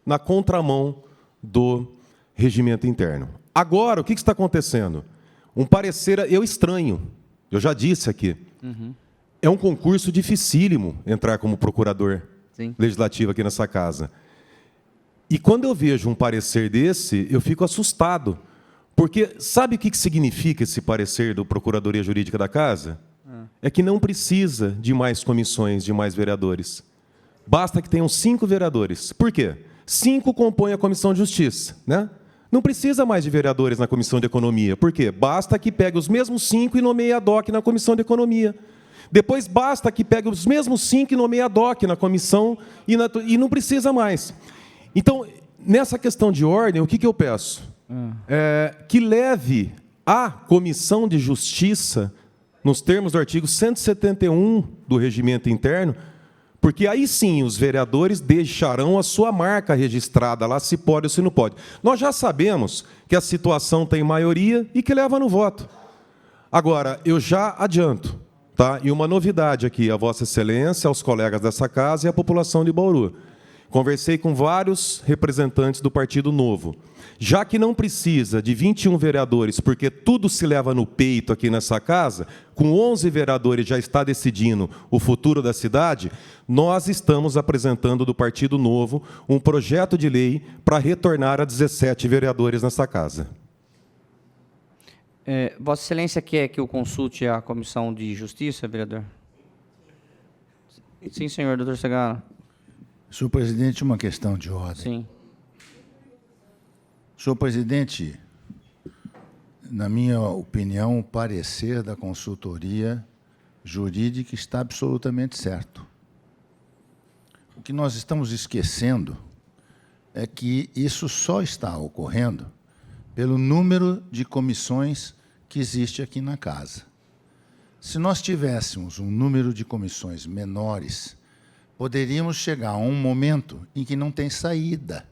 na contramão do regimento interno. Agora, o que está acontecendo? Um parecer, eu estranho, eu já disse aqui, é um concurso dificílimo entrar como procurador Sim. legislativa aqui nessa casa. E quando eu vejo um parecer desse, eu fico assustado. Porque sabe o que significa esse parecer do Procuradoria Jurídica da Casa? É que não precisa de mais comissões, de mais vereadores. Basta que tenham 5 vereadores. Por quê? 5 compõem a Comissão de Justiça, né? Não precisa mais de vereadores na Comissão de Economia. Por quê? Basta que pegue os mesmos 5 e nomeie ad hoc na Comissão de Economia. Depois basta que pegue os mesmos 5 e nomeie ad hoc na comissão e não precisa mais. Então, nessa questão de ordem, o que eu peço? Que leve a Comissão de Justiça, nos termos do artigo 171 do Regimento Interno, porque aí sim os vereadores deixarão a sua marca registrada lá, se pode ou se não pode. Nós já sabemos que a situação tem maioria e que leva no voto. Agora, eu já adianto, tá? E uma novidade aqui, a Vossa Excelência, aos colegas dessa casa e à população de Bauru. Conversei com vários representantes do Partido Novo. Já que não precisa de 21 vereadores, porque tudo se leva no peito aqui nessa casa, com 11 vereadores já está decidindo o futuro da cidade, nós estamos apresentando do Partido Novo um projeto de lei para retornar a 17 vereadores nessa casa. Vossa Excelência quer que eu consulte a Comissão de Justiça, vereador? Sim, senhor, doutor Segala. Senhor presidente, uma questão de ordem. Sim. Senhor presidente, na minha opinião, o parecer da consultoria jurídica está absolutamente certo. O que nós estamos esquecendo é que isso só está ocorrendo pelo número de comissões que existe aqui na casa. Se nós tivéssemos um número de comissões menores, poderíamos chegar a um momento em que não tem saída.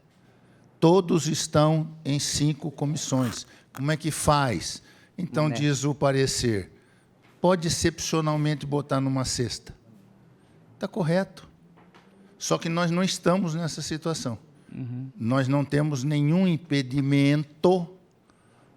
Todos estão em 5 comissões. Como é que faz? Então, diz o parecer, pode excepcionalmente botar numa sexta. Está correto. Só que nós não estamos nessa situação. Nós não temos nenhum impedimento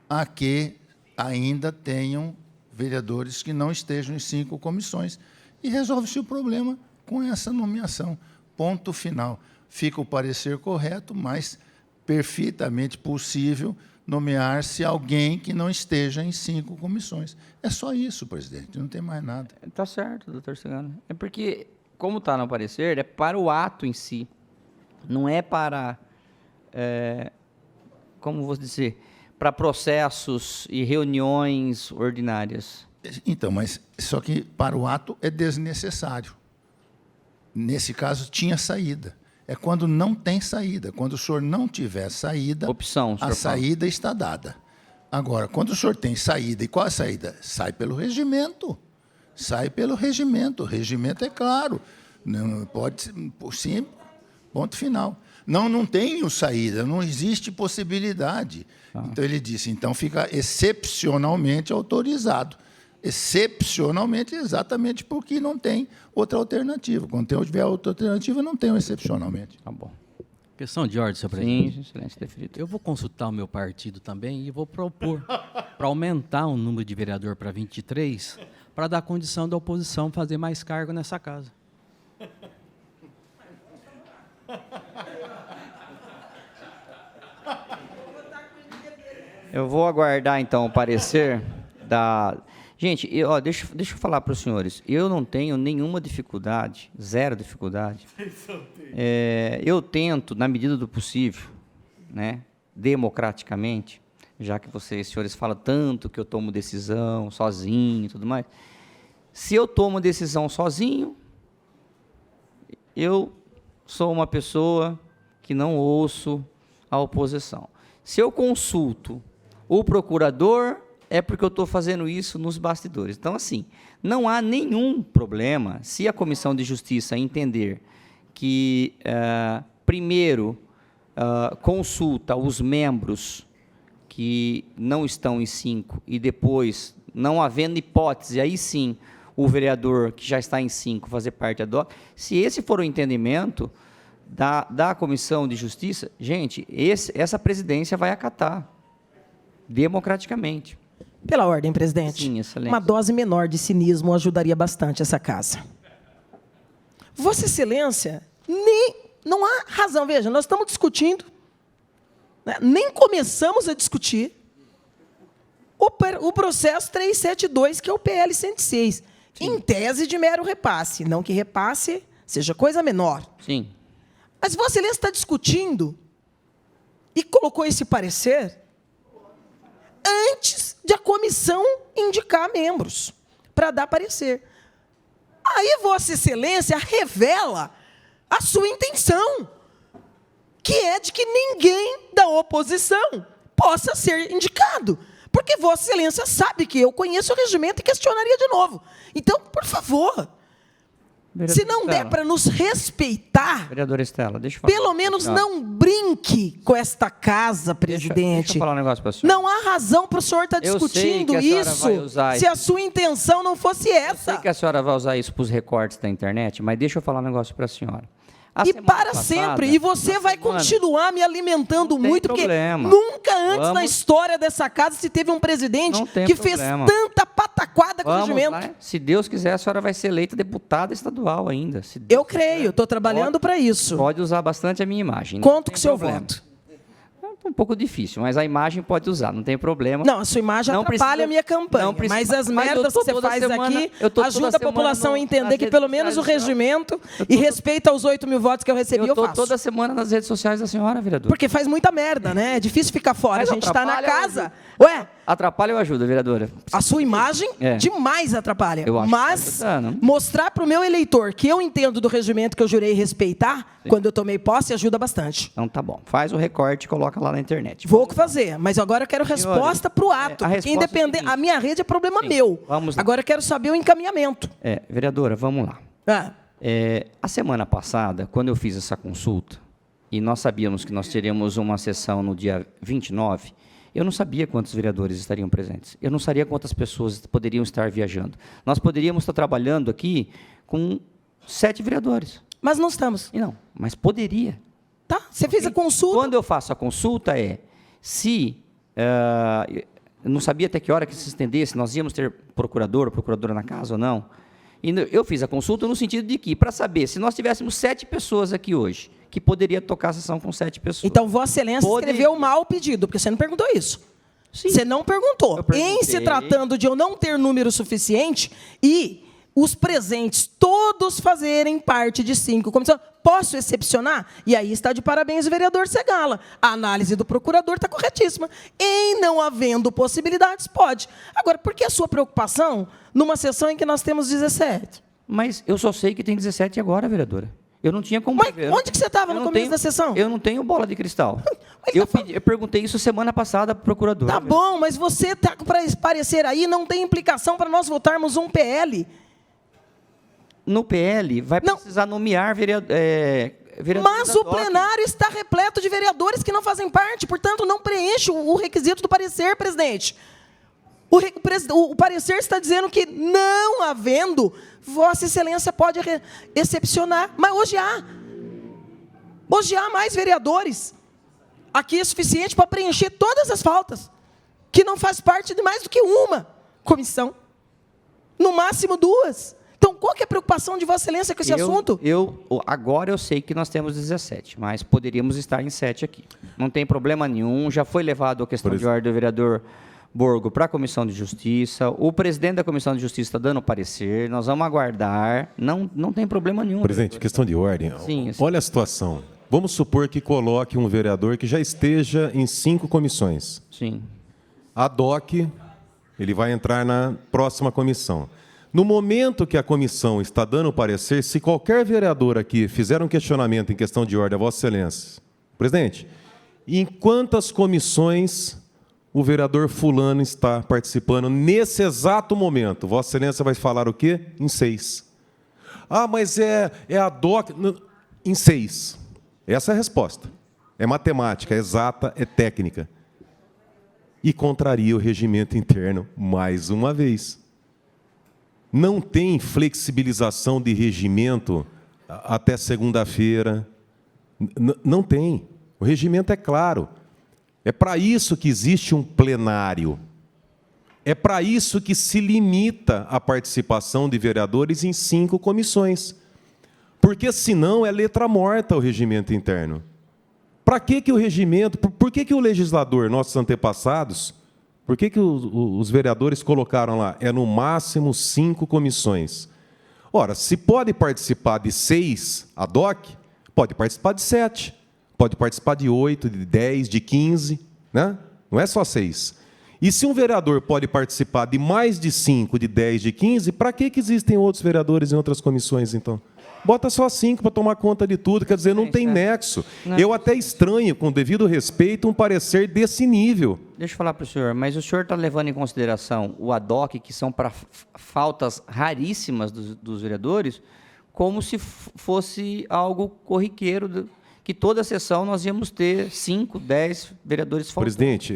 a que ainda tenham vereadores que não estejam em 5 comissões. E resolve-se o problema com essa nomeação. Ponto final. Fica o parecer correto, mas perfeitamente possível nomear-se alguém que não esteja em 5 comissões. É só isso, presidente, não tem mais nada. Está certo, doutor Segala. É porque, como está no parecer, é para o ato em si. Não é para, como vou dizer, para processos e reuniões ordinárias. Então, mas só que para o ato é desnecessário. Nesse caso, tinha saída. É quando não tem saída. Quando o senhor não tiver saída, Opção, a saída está dada. Agora, quando o senhor tem saída, e qual é a saída? Sai pelo regimento. Sai pelo regimento. O regimento é claro. Não pode, sim, ponto final. Não tenho saída, não existe possibilidade. Então, ele disse, então fica excepcionalmente autorizado. Excepcionalmente, exatamente porque não tem outra alternativa. Quando tiver outra alternativa, não tem excepcionalmente. Tá bom. Questão de ordem, senhor presidente. Sim, excelência, deferido. Eu vou consultar o meu partido também e vou propor para aumentar o número de vereador para 23, para dar condição da oposição fazer mais cargo nessa casa. Eu vou aguardar, então, o parecer da... Gente, deixa eu falar para os senhores. Eu não tenho nenhuma dificuldade, zero dificuldade. Eu tento, na medida do possível, né, democraticamente, já que vocês, senhores, falam tanto que eu tomo decisão sozinho e tudo mais. Se eu tomo decisão sozinho, eu sou uma pessoa que não ouço a oposição. Se eu consulto o procurador, é porque eu estou fazendo isso nos bastidores. Então, assim, não há nenhum problema se a Comissão de Justiça entender que, primeiro, consulta os membros que não estão em 5 e depois, não havendo hipótese, aí sim, o vereador que já está em 5 fazer parte ad hoc. Se esse for o entendimento da Comissão de Justiça, gente, essa presidência vai acatar democraticamente. Pela ordem, presidente. Sim, excelente. Uma dose menor de cinismo ajudaria bastante essa casa. Vossa Excelência Não há razão. Veja, nós estamos discutindo, né, nem começamos a discutir o processo 372, que é o PL 106, em tese de mero repasse. Não que repasse seja coisa menor. Sim. Mas Vossa Excelência está discutindo e colocou esse parecer antes de a comissão indicar membros para dar parecer. Aí Vossa Excelência revela a sua intenção, que é de que ninguém da oposição possa ser indicado. Porque Vossa Excelência sabe que eu conheço o regimento e questionaria de novo. Então, por favor, se não der para nos respeitar, Vereadora Estela, deixa eu falar. pelo menos não brinque com esta casa, presidente. Deixa eu falar um negócio para a senhora. Não há razão para o senhor estar Eu sei discutindo que a senhora isso vai usar se a sua intenção não fosse Eu sei essa. que a senhora vai usar isso para os recortes da internet, mas deixa eu falar um negócio para a senhora. A E semana para passada, sempre. E você na vai semana, continuar me alimentando Não tem muito, problema. porque nunca antes na Vamos- história dessa casa se teve um presidente Não tem que problema. fez tanta pataquada com o Vamos regimento. lá. Se Deus quiser, a senhora vai ser eleita deputada estadual ainda. Se Deus Eu creio, estou trabalhando para isso. Pode usar bastante a minha imagem. não Conto tem com o seu problema. voto. É um pouco difícil, mas a imagem pode usar, não tem problema. Não, a sua imagem Não atrapalha precisa- a minha campanha. não precisa- Mas as mas eu merdas tô que você toda faz semana- aqui eu tô toda ajuda a semana população a nas entender que redes pelo menos o sociais da senhora. regimento e respeito aos 8.000 votos que eu recebi, eu eu estou faço. toda semana nas redes sociais da senhora, vereadora. Porque faz muita merda, né? É difícil ficar fora. Mas A gente está na atrapalha, casa. Ué, Atrapalha ou ajuda, vereadora? a sua imagem É. demais atrapalha. Eu acho Mas que tá ajudando. mostrar para o meu eleitor que eu entendo do regimento que eu jurei respeitar, quando eu tomei posse, ajuda bastante. Então tá bom. Faz o recorte e coloca lá na internet. Vou fazer, mas agora eu quero resposta para o ato. a Porque resposta é o independente, seguinte. a minha rede é problema Sim, meu. vamos lá. Agora eu quero saber o encaminhamento. Vereadora, vamos lá. Ah, A semana passada, quando eu fiz essa consulta, e nós sabíamos que nós teríamos uma sessão no dia 29, eu não sabia quantos vereadores estariam presentes. Eu não sabia quantas pessoas poderiam estar viajando. Nós poderíamos estar trabalhando aqui com 7 vereadores. mas não estamos. E não, mas poderia. Tá? Você fez a consulta. Quando eu faço a consulta se eu não sabia até que hora que se estendesse, nós íamos ter procurador ou procuradora na casa ou não. E eu fiz a consulta no sentido de que, para saber, se nós tivéssemos 7 pessoas aqui hoje, que poderia tocar a sessão com 7 pessoas. Então, Vossa Excelência Poderia. escreveu mal o pedido, porque você não perguntou isso. Sim. Você não perguntou. Eu perguntei. Em se tratando de eu não ter número suficiente e os presentes todos fazerem parte de 5 comissões, posso excepcionar? E aí está de parabéns o vereador Segala. A análise do procurador está corretíssima. Em não havendo possibilidades, pode. Agora, por que a sua preocupação numa sessão em que nós temos 17? Mas eu só sei que tem 17 agora, vereadora. Eu não tinha como... Mas prever. Eu onde que você estava eu no não começo tenho- da sessão? Eu não tenho bola de cristal. Mas Eu, tá eu perguntei isso semana passada para o procurador. Tá bom, mas você está para parecer aí, não tem implicação para nós votarmos um PL. No PL, vai Não. precisar nomear vereador Mas da o DOC. plenário está repleto de vereadores que não fazem parte, portanto, não preenche o requisito do parecer, presidente. O parecer está dizendo que, não havendo, Vossa Excelência pode excepcionar. Mas hoje há. Hoje há mais vereadores. Aqui é suficiente para preencher todas as faltas, que não faz parte de mais do que uma comissão. No máximo 2. Então, qual que é a preocupação de Vossa Excelência com esse assunto? Agora eu sei que nós temos 17, mas poderíamos estar em 7 aqui. Não tem problema nenhum, já foi levado a questão de ordem do vereador Borgo para a Comissão de Justiça, o presidente da Comissão de Justiça está dando parecer, nós vamos aguardar, não tem problema nenhum. Presidente, questão de ordem. Sim. Olha a situação. Vamos supor que coloque um vereador que já esteja em 5 comissões. Sim. A DOC, ele vai entrar na próxima comissão. No momento que a comissão está dando o parecer, se qualquer vereador aqui fizer um questionamento em questão de ordem a Vossa Excelência, presidente, em quantas comissões o vereador fulano está participando nesse exato momento? Vossa Excelência vai falar o quê? Em 6. Ah, mas é a DOC... Em 6. Essa é a resposta. É matemática, é exata, é técnica. E contraria o regimento interno mais uma vez. Não tem flexibilização de regimento até segunda-feira. Não tem. O regimento é claro. É para isso que existe um plenário. É para isso que se limita a participação de vereadores em 5 comissões. Porque senão é letra morta o regimento interno. Para que o regimento, por que o legislador, nossos antepassados, por que os vereadores colocaram lá? É no máximo 5 comissões. Ora, se pode participar de 6 ad hoc, pode participar de 7, pode participar de 8, de 10, de 15, né? Não é só 6. E se um vereador pode participar de mais de 5, de 10, de 15, para que existem outros vereadores em outras comissões, então? Bota só 5 para tomar conta de tudo, quer dizer, não tem nexo. Eu até estranho, com devido respeito, um parecer desse nível. Deixa eu falar para o senhor, mas o senhor está levando em consideração o ad hoc, que são para faltas raríssimas dos vereadores, como se fosse algo corriqueiro, que toda sessão nós íamos ter 5, 10 vereadores faltando. Presidente,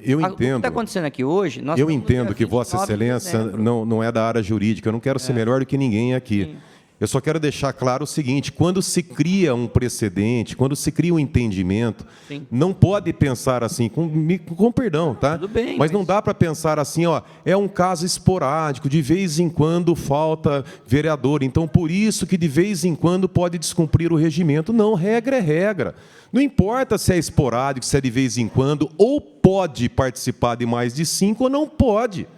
eu entendo. O que está acontecendo aqui hoje... Eu entendo que Vossa Excelência não é da área jurídica, eu não quero ser melhor do que ninguém aqui. Sim. Eu só quero deixar claro o seguinte, quando se cria um precedente, quando se cria um entendimento, sim, não pode pensar assim, com perdão, tá? Tudo bem, mas não dá para pensar assim, ó, é um caso esporádico, de vez em quando falta vereador, então por isso que de vez em quando pode descumprir o regimento. Não, regra é regra. Não importa se é esporádico, se é de vez em quando, ou pode participar de mais de 5 ou não pode.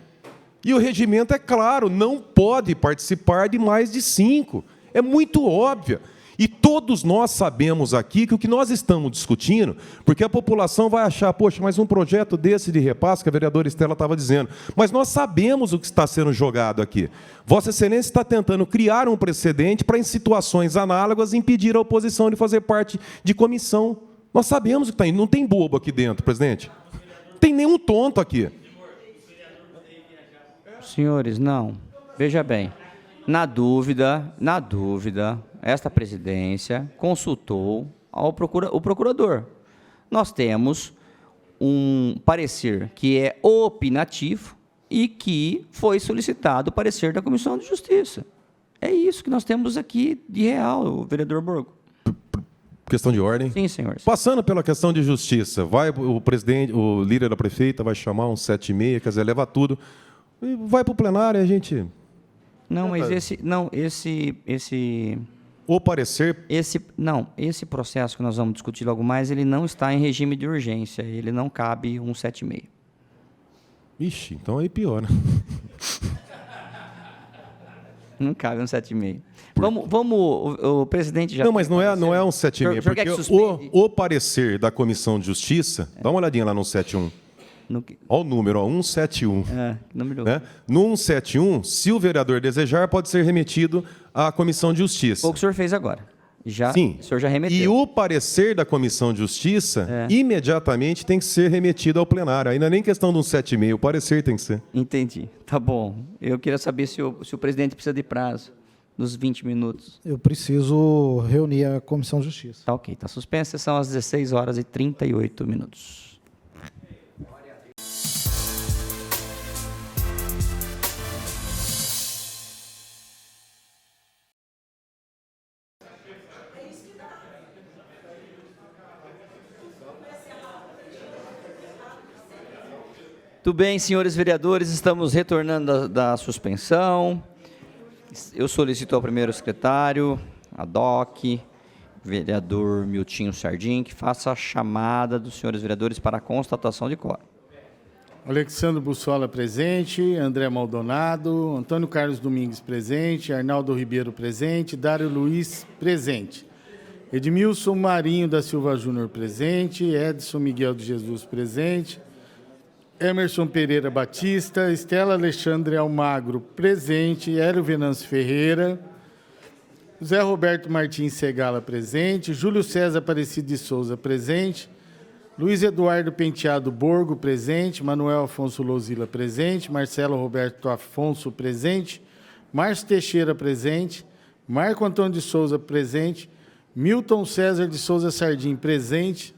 E o regimento é claro, não pode participar de mais de 5. É muito óbvio. E todos nós sabemos aqui que o que nós estamos discutindo, porque a população vai achar, poxa, mas um projeto desse de repasse, que a vereadora Estela estava dizendo, mas nós sabemos o que está sendo jogado aqui. Vossa Excelência está tentando criar um precedente para, em situações análogas, impedir a oposição de fazer parte de comissão. Nós sabemos o que está indo. Não tem bobo aqui dentro, presidente. Não tem nenhum tonto aqui. Senhores, não. Veja bem, na dúvida, esta presidência consultou o procurador. Nós temos um parecer que é opinativo e que foi solicitado o parecer da Comissão de Justiça. É isso que nós temos aqui de real, o vereador Borgo. Questão de ordem? Sim, senhor. Passando pela questão de justiça, vai o presidente, o líder da prefeita vai chamar um 7h30, quer dizer, leva tudo. Vai para o plenário e a gente... Não, mas O parecer... Esse processo que nós vamos discutir logo mais, ele não está em regime de urgência, ele não cabe um 7h30. Ixi, então aí pior, né? Não cabe um 7h30. O presidente já... Não, mas não é um 7h30, porque o parecer da Comissão de Justiça, dá uma olhadinha lá no 7.1. Olha o número, 171. Número... Né? No 171, se o vereador desejar, pode ser remetido à Comissão de Justiça. Foi o que o senhor fez agora. Sim. O senhor já remeteu. E o parecer da Comissão de Justiça, imediatamente, tem que ser remetido ao plenário. Aí não é nem questão de um 7h30, o parecer tem que ser. Entendi. Tá bom. Eu queria saber se o presidente precisa de prazo, nos 20 minutos. Eu preciso reunir a Comissão de Justiça. Tá ok. Está suspensa, são às 16h38. Tudo bem, senhores vereadores, estamos retornando da suspensão. Eu solicito ao primeiro secretário, a DOC, vereador Miltinho Sardim, que faça a chamada dos senhores vereadores para a constatação de quórum. Alexandre Bussola presente, André Maldonado, Antônio Carlos Domingues presente, Arnaldo Ribeiro presente, Dário Luiz presente. Edmilson Marinho da Silva Júnior presente, Edson Miguel de Jesus presente, Emerson Pereira Batista, Estela Alexandre Almagro presente, Hélio Venâncio Ferreira, José Roberto Martins Segala presente, Júlio César Aparecido de Souza presente, Luiz Eduardo Penteado Borgo presente, Manuel Afonso Lozila presente, Marcelo Roberto Afonso presente, Márcio Teixeira presente, Marco Antônio de Souza presente, Milton César de Souza Sardim presente,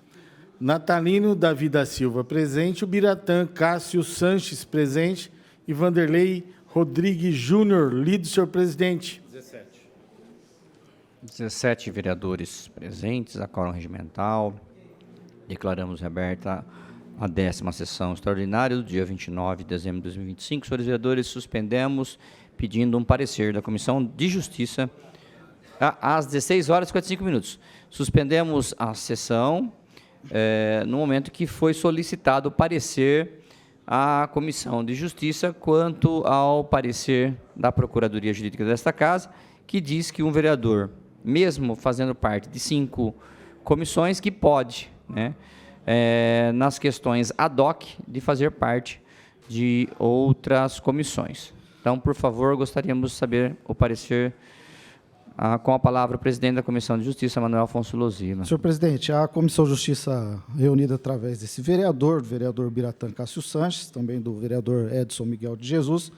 Natalino Davi da Silva presente, o Biratã Cássio Sanches presente e Vanderlei Rodrigues Júnior. Lido, senhor presidente. 17 vereadores presentes, a quórum regimental. Declaramos aberta a 10ª sessão extraordinária do dia 29 de dezembro de 2025. Senhores vereadores, suspendemos pedindo um parecer da Comissão de Justiça Às 16 horas e 55 minutos. Suspendemos a sessão no momento que foi solicitado o parecer à Comissão de Justiça quanto ao parecer da Procuradoria Jurídica desta Casa, que diz que um vereador, mesmo fazendo parte de 5 comissões, que pode, né, nas questões ad hoc, de fazer parte de outras comissões. Então, por favor, gostaríamos de saber o parecer. Com a palavra, o presidente da Comissão de Justiça, Manuel Afonso Lozila. Senhor presidente, a Comissão de Justiça, reunida através desse vereador, do vereador Biratã Cássio Sanches, também do vereador Edson Miguel de Jesus,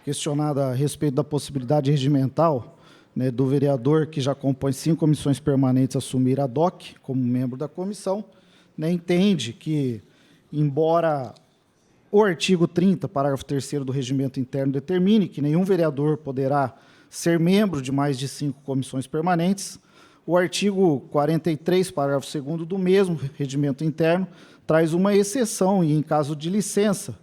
questionada a respeito da possibilidade regimental, né, do vereador que já compõe 5 comissões permanentes assumir ad hoc como membro da comissão, né, entende que, embora o artigo 30, parágrafo 3º do Regimento Interno determine que nenhum vereador poderá ser membro de mais de 5 comissões permanentes, o artigo 43, parágrafo 2º do mesmo Regimento Interno traz uma exceção e, em caso de licença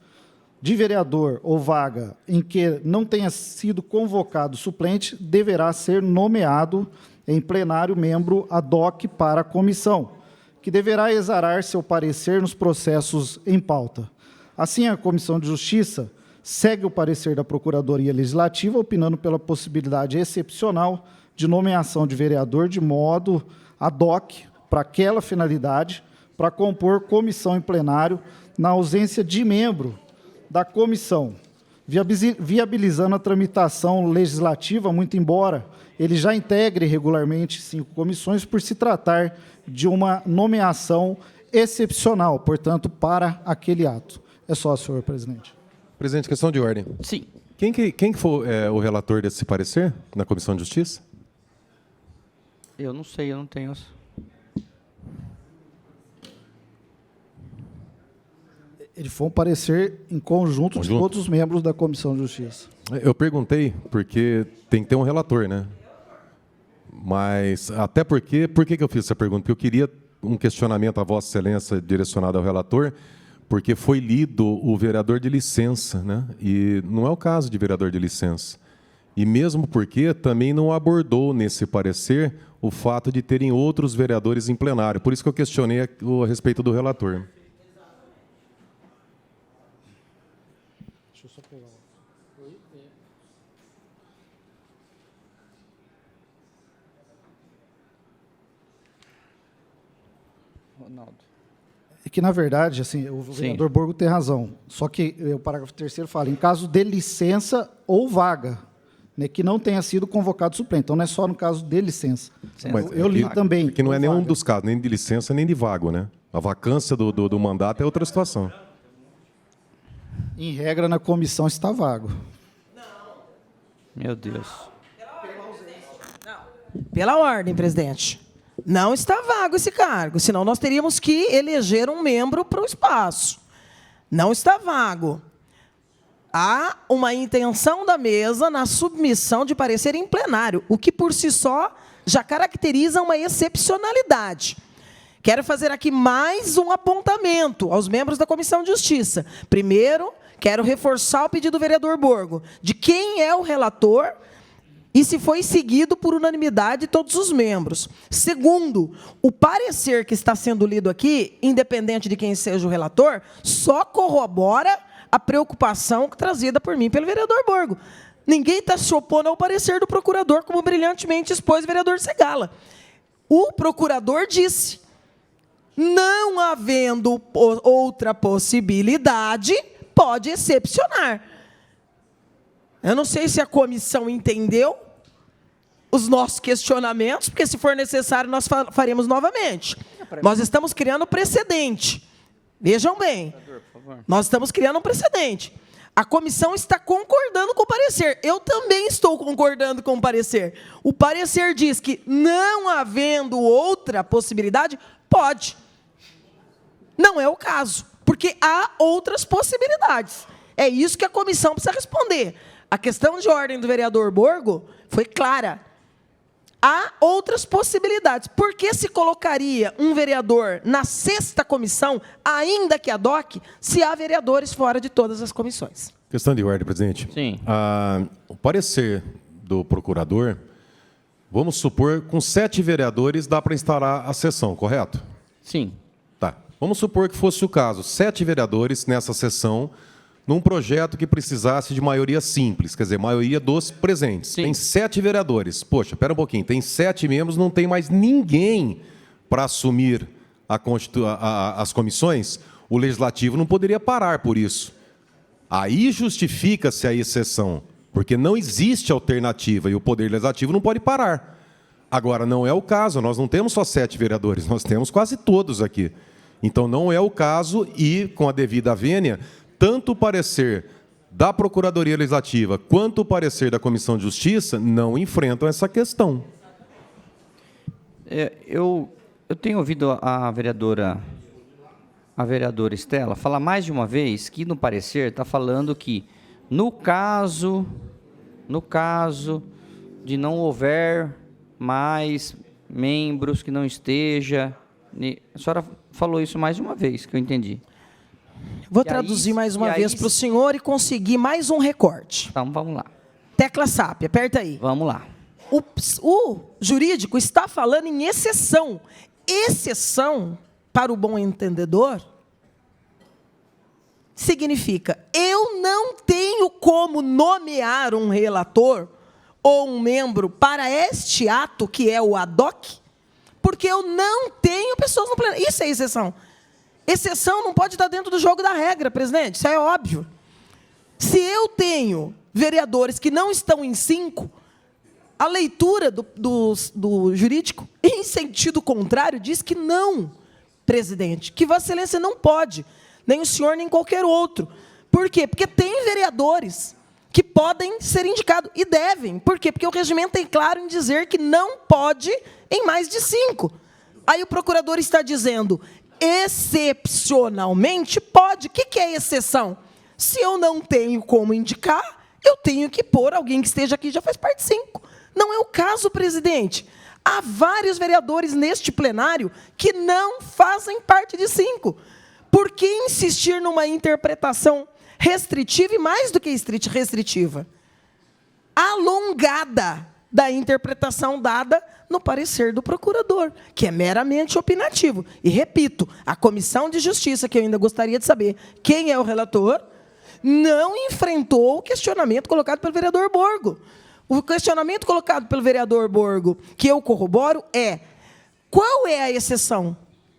de vereador ou vaga em que não tenha sido convocado suplente, deverá ser nomeado em plenário membro ad hoc para a comissão, que deverá exarar seu parecer nos processos em pauta. Assim, a Comissão de Justiça segue o parecer da Procuradoria Legislativa, opinando pela possibilidade excepcional de nomeação de vereador de modo ad hoc para aquela finalidade, para compor comissão em plenário, na ausência de membro da comissão, viabilizando a tramitação legislativa, muito embora ele já integre regularmente 5 comissões, por se tratar de uma nomeação excepcional, portanto, para aquele ato. É só, senhor presidente. Presidente, questão de ordem. Sim. Quem que foi o relator desse parecer na Comissão de Justiça? Eu não sei, eu não tenho. Ele foi um parecer em conjunto de todos os membros da Comissão de Justiça. Eu perguntei porque tem que ter um relator, né? Mas até porque... Por que eu fiz essa pergunta? Porque eu queria um questionamento à Vossa Excelência direcionado ao relator, porque foi lido o vereador de licença, né? E não é o caso de vereador de licença. E mesmo porque também não abordou nesse parecer o fato de terem outros vereadores em plenário. Por isso que eu questionei a respeito do relator. Deixa eu só pegar. Ronaldo. É que, na verdade, assim, o vereador Borgo tem razão. Só que o parágrafo 3º fala, em caso de licença ou vaga, né, que não tenha sido convocado suplente. Então, não é só no caso de licença. Mas eu li também. Que não é nenhum dos casos, nem de licença, nem de vago, né? A vacância do mandato é outra situação. Em regra, na comissão está vago. Meu Deus. Pela ordem, presidente. Não está vago esse cargo, senão nós teríamos que eleger um membro para o espaço. Não está vago. Há uma intenção da mesa na submissão de parecer em plenário, o que por si só já caracteriza uma excepcionalidade. Quero fazer aqui mais um apontamento aos membros da Comissão de Justiça. Primeiro, quero reforçar o pedido do vereador Borgo, de quem é o relator e se foi seguido por unanimidade de todos os membros. Segundo, o parecer que está sendo lido aqui, independente de quem seja o relator, só corrobora a preocupação trazida por mim pelo vereador Borgo. Ninguém está se opondo ao parecer do procurador, como brilhantemente expôs o vereador Segala. O procurador disse, não havendo outra possibilidade, pode excepcionar. Eu não sei se a comissão entendeu os nossos questionamentos, porque se for necessário nós faremos novamente. Nós estamos criando precedente. Vejam bem, nós estamos criando um precedente. A comissão está concordando com o parecer. Eu também estou concordando com o parecer. O parecer diz que, não havendo outra possibilidade, pode. Não é o caso, porque há outras possibilidades. É isso que a comissão precisa responder. A questão de ordem do vereador Borgo foi clara. Há outras possibilidades. Por que se colocaria um vereador na 6ª comissão, ainda que ad hoc, se há vereadores fora de todas as comissões? Questão de ordem, presidente. Sim. O parecer do procurador Vamos supor, com 7 vereadores dá para instalar a sessão, correto? Sim. Tá. Vamos supor que fosse o caso, 7 vereadores nessa sessão, num projeto que precisasse de maioria simples, quer dizer, maioria dos presentes. Sim. Tem 7 vereadores. Poxa, espera um pouquinho, tem 7 membros, não tem mais ninguém para assumir as comissões, o Legislativo não poderia parar por isso. Aí justifica-se a exceção, porque não existe alternativa e o Poder Legislativo não pode parar. Agora, não é o caso, nós não temos só 7 vereadores, nós temos quase todos aqui. Então, não é o caso e, com a devida vênia, tanto o parecer da Procuradoria Legislativa quanto o parecer da Comissão de Justiça não enfrentam essa questão. Eu tenho ouvido a vereadora Estela falar mais de uma vez que no parecer está falando que no caso de não houver mais membros que não esteja, a senhora falou isso mais de uma vez, que eu entendi. Vou E traduzir aí- mais uma e aí- vez para o senhor e conseguir mais um recorte. Então, vamos lá. Tecla SAP, aperta aí. Vamos lá. O jurídico está falando em exceção. Exceção, para o bom entendedor, significa eu não tenho como nomear um relator ou um membro para este ato, que é o ad hoc, porque eu não tenho pessoas no plenário. Isso é exceção. Exceção não pode estar dentro do jogo da regra, presidente. Isso é óbvio. Se eu tenho vereadores que não estão em 5, a leitura do jurídico, em sentido contrário, diz que não, presidente, que Vossa Excelência não pode, nem o senhor, nem qualquer outro. Por quê? Porque tem vereadores que podem ser indicados, e devem. Por quê? Porque o regimento tem claro em dizer que não pode em mais de 5. Aí o procurador está dizendo, excepcionalmente pode. O que é exceção? Se eu não tenho como indicar, eu tenho que pôr alguém que esteja aqui, já faz parte de 5. Não é o caso, presidente. Há vários vereadores neste plenário que não fazem parte de 5. Por que insistir numa interpretação restritiva e mais do que restritiva? Alongada da interpretação dada no parecer do procurador, que é meramente opinativo. E, repito, a Comissão de Justiça, que eu ainda gostaria de saber quem é o relator, não enfrentou o questionamento colocado pelo vereador Borgo. O questionamento colocado pelo vereador Borgo, que eu corroboro, é: qual é a exceção?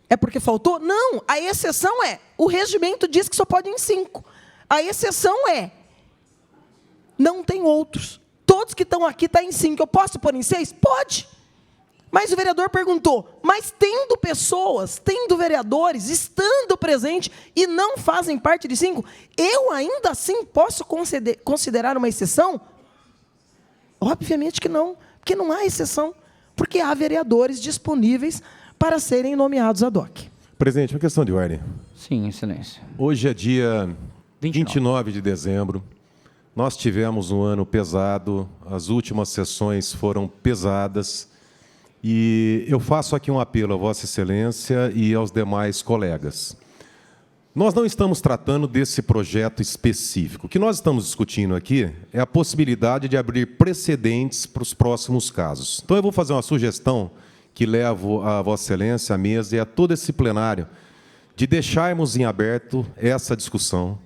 É porque faltou? Não, a exceção é, o regimento diz que só pode em 5. A exceção é, não tem outros. Todos que estão aqui estão em 5. Eu posso pôr em 6? Pode. Mas o vereador perguntou, mas tendo pessoas, tendo vereadores, estando presente e não fazem parte de 5, eu ainda assim posso considerar uma exceção? Obviamente que não, porque não há exceção, porque há vereadores disponíveis para serem nomeados ad hoc. Presidente, uma questão de ordem. Sim, excelência. Hoje é dia 29. 29 de dezembro. Nós tivemos um ano pesado, as últimas sessões foram pesadas. E eu faço aqui um apelo a Vossa Excelência e aos demais colegas. Nós não estamos tratando desse projeto específico. O que nós estamos discutindo aqui é a possibilidade de abrir precedentes para os próximos casos. Então, eu vou fazer uma sugestão que levo a Vossa Excelência, à mesa e a todo esse plenário, de deixarmos em aberto essa discussão,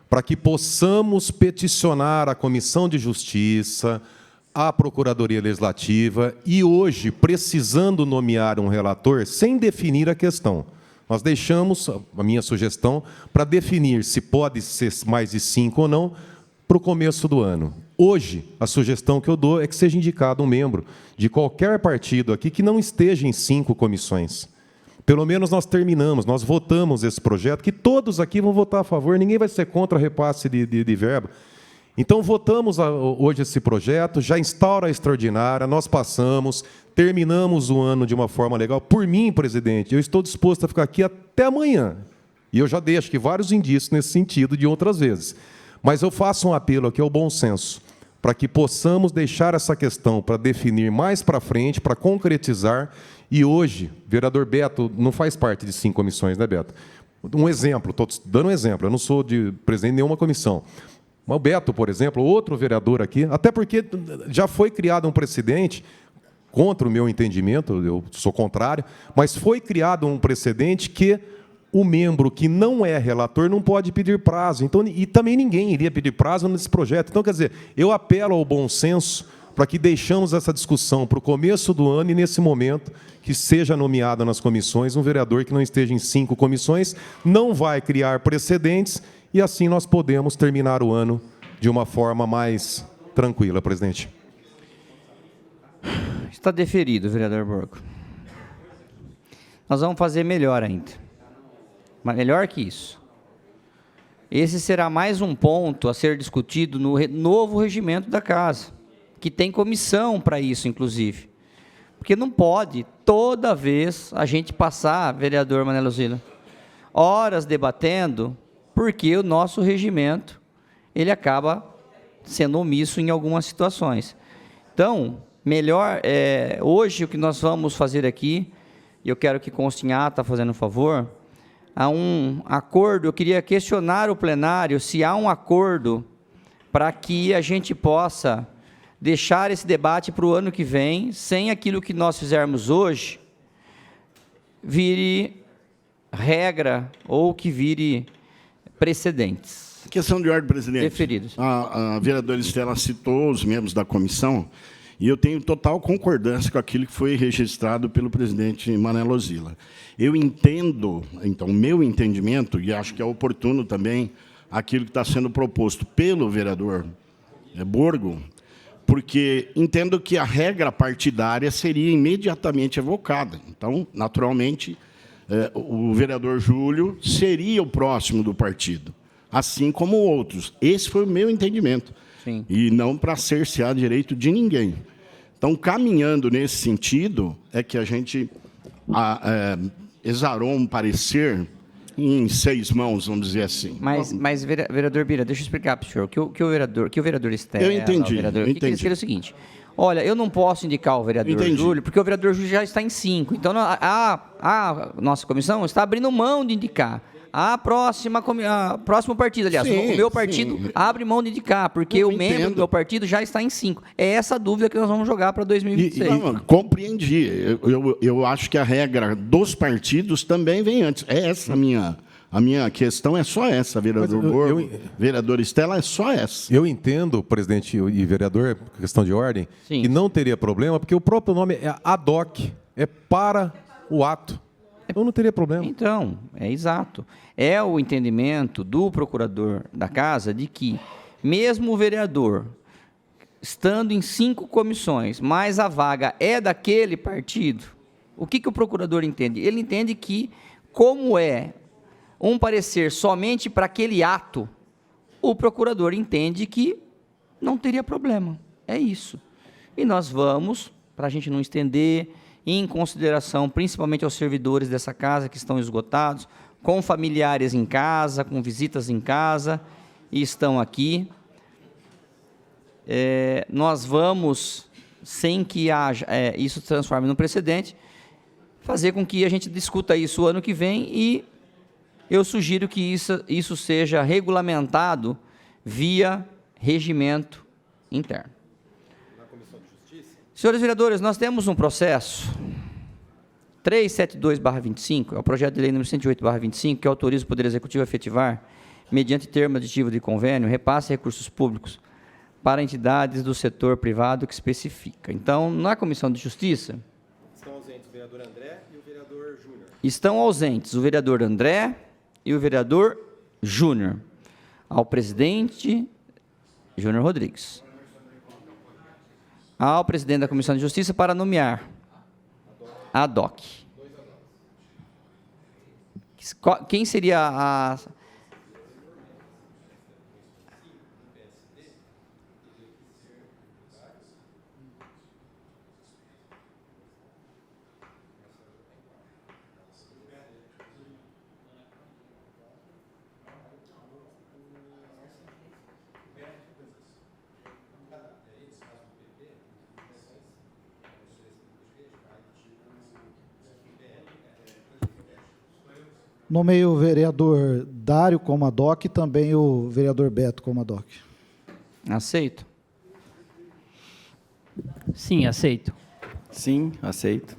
para que possamos peticionar a Comissão de Justiça, a Procuradoria Legislativa, e hoje, precisando nomear um relator, sem definir a questão. Nós deixamos, a minha sugestão, para definir se pode ser mais de 5 ou não, para o começo do ano. Hoje, a sugestão que eu dou é que seja indicado um membro de qualquer partido aqui que não esteja em 5 comissões. Pelo menos nós terminamos, nós votamos esse projeto, que todos aqui vão votar a favor, ninguém vai ser contra repasse de verba. Então, votamos hoje esse projeto, já instaura a extraordinária, nós passamos, terminamos o ano de uma forma legal. Por mim, presidente, eu estou disposto a ficar aqui até amanhã. E eu já dei, acho que, vários indícios nesse sentido de outras vezes. Mas eu faço um apelo aqui ao bom senso, para que possamos deixar essa questão para definir mais para frente, para concretizar. E hoje, vereador Beto não faz parte de 5 comissões, né, Beto? Um exemplo, estou dando um exemplo, eu não sou de presidente de nenhuma comissão. Mas o Beto, por exemplo, outro vereador aqui, até porque já foi criado um precedente contra o meu entendimento, eu sou contrário, mas foi criado um precedente que o membro que não é relator não pode pedir prazo. Então, e também ninguém iria pedir prazo nesse projeto. Então, quer dizer, eu apelo ao bom senso para que deixamos essa discussão para o começo do ano e, nesse momento, que seja nomeado nas comissões um vereador que não esteja em 5 comissões, não vai criar precedentes e, assim, nós podemos terminar o ano de uma forma mais tranquila, presidente. Está deferido, vereador Borgo. Nós vamos fazer melhor ainda. Mas melhor que isso. Esse será mais um ponto a ser discutido no novo regimento da casa, que tem comissão para isso, inclusive. Porque não pode, toda vez, a gente passar, vereador Manelo Zila, horas debatendo, porque o nosso regimento, ele acaba sendo omisso em algumas situações. Então, melhor, hoje o que nós vamos fazer aqui, e eu quero que conste em ata, fazendo um favor, há um acordo, eu queria questionar o plenário se há um acordo para que a gente possa deixar esse debate para o ano que vem, sem aquilo que nós fizermos hoje, vire regra ou que vire precedentes. Questão de ordem, presidente. Deferidos. A vereadora Estela citou os membros da comissão, e eu tenho total concordância com aquilo que foi registrado pelo presidente Manelo Zila. Eu entendo, então, o meu entendimento, e acho que é oportuno também aquilo que está sendo proposto pelo vereador Borgo, porque entendo que a regra partidária seria imediatamente evocada. Então, naturalmente, o vereador Júlio seria o próximo do partido, assim como outros. Esse foi o meu entendimento. Sim. E não para cercear direito de ninguém. Então, caminhando nesse sentido, é que a gente exarou um parecer em 6 mãos, vamos dizer assim. Mas vereador Bira, deixa eu explicar para o senhor, que o vereador Estela... Eu entendi, que ele queria o seguinte, olha, eu não posso indicar o vereador Júlio, porque o vereador Júlio já está em 5, então a nossa comissão está abrindo mão de indicar. Próximo partido, aliás, Sim, o meu partido abre mão de indicar, porque Eu o membro entendo. do meu partido já está em 5. É essa dúvida que nós vamos jogar para 2026. Não, compreendi. Eu acho que a regra dos partidos também vem antes. É essa a minha questão, é só essa, vereador Borgo, vereador Estela, é só essa. Eu entendo, presidente e vereador, questão de ordem, Sim. que não teria problema, porque o próprio nome é ad hoc, é para o ato. Eu não teria problema. Então, é exato. É o entendimento do procurador da casa de que, mesmo o vereador estando em 5 comissões, mas a vaga é daquele partido, o que o procurador entende? Ele entende que, como é um parecer somente para aquele ato, o procurador entende que não teria problema. É isso. E nós vamos, para a gente não estender, em consideração principalmente aos servidores dessa casa que estão esgotados, com familiares em casa, com visitas em casa, e estão aqui. Nós vamos, sem que haja, isso se transforme num precedente, fazer com que a gente discuta isso o ano que vem, e eu sugiro que isso seja regulamentado via regimento interno. Senhores vereadores, nós temos um processo 372/25, é o projeto de lei número 108/25, que autoriza o Poder Executivo a efetivar, mediante termo aditivo de convênio, repasse de recursos públicos para entidades do setor privado que especifica. Então, na Comissão de Justiça... Estão ausentes o vereador André e o vereador Júnior. Estão ausentes o vereador André e o vereador Júnior. Ao presidente Júnior Rodrigues. Ao presidente da Comissão de Justiça para nomear ad hoc. Quem seria a... Nomeio o vereador Dário como ad hoc e também o vereador Beto como ad hoc. Aceito. Sim, aceito. Sim, aceito.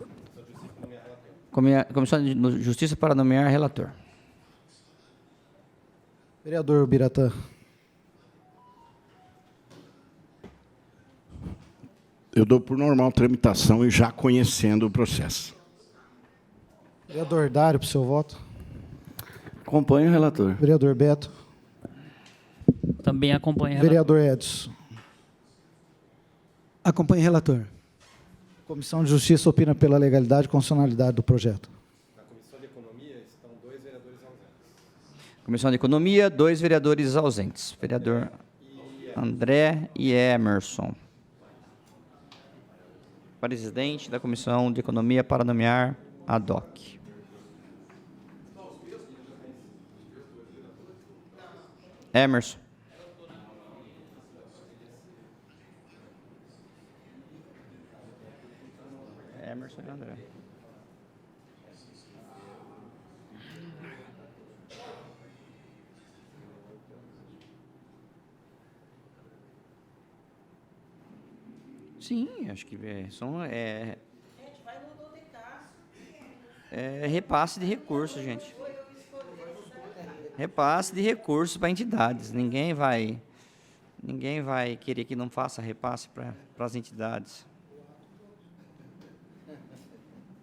Comissão de Justiça para nomear relator. Vereador Biratã. Eu dou por normal tramitação e já conhecendo o processo. Vereador Dário, para o seu voto. Acompanho o relator. Vereador Beto. Também acompanho o relator. Vereador Edson. Acompanho o relator. Comissão de Justiça opina pela legalidade e constitucionalidade do projeto. Na Comissão de Economia estão 2 vereadores ausentes. Comissão de Economia, 2 vereadores ausentes. Vereador André e Emerson. Presidente da Comissão de Economia para nomear ad hoc. Emerson. Emerson e André. Sim, acho que é repasse de recursos, gente. Repasse de recursos para entidades. Ninguém vai querer que não faça repasse para as entidades.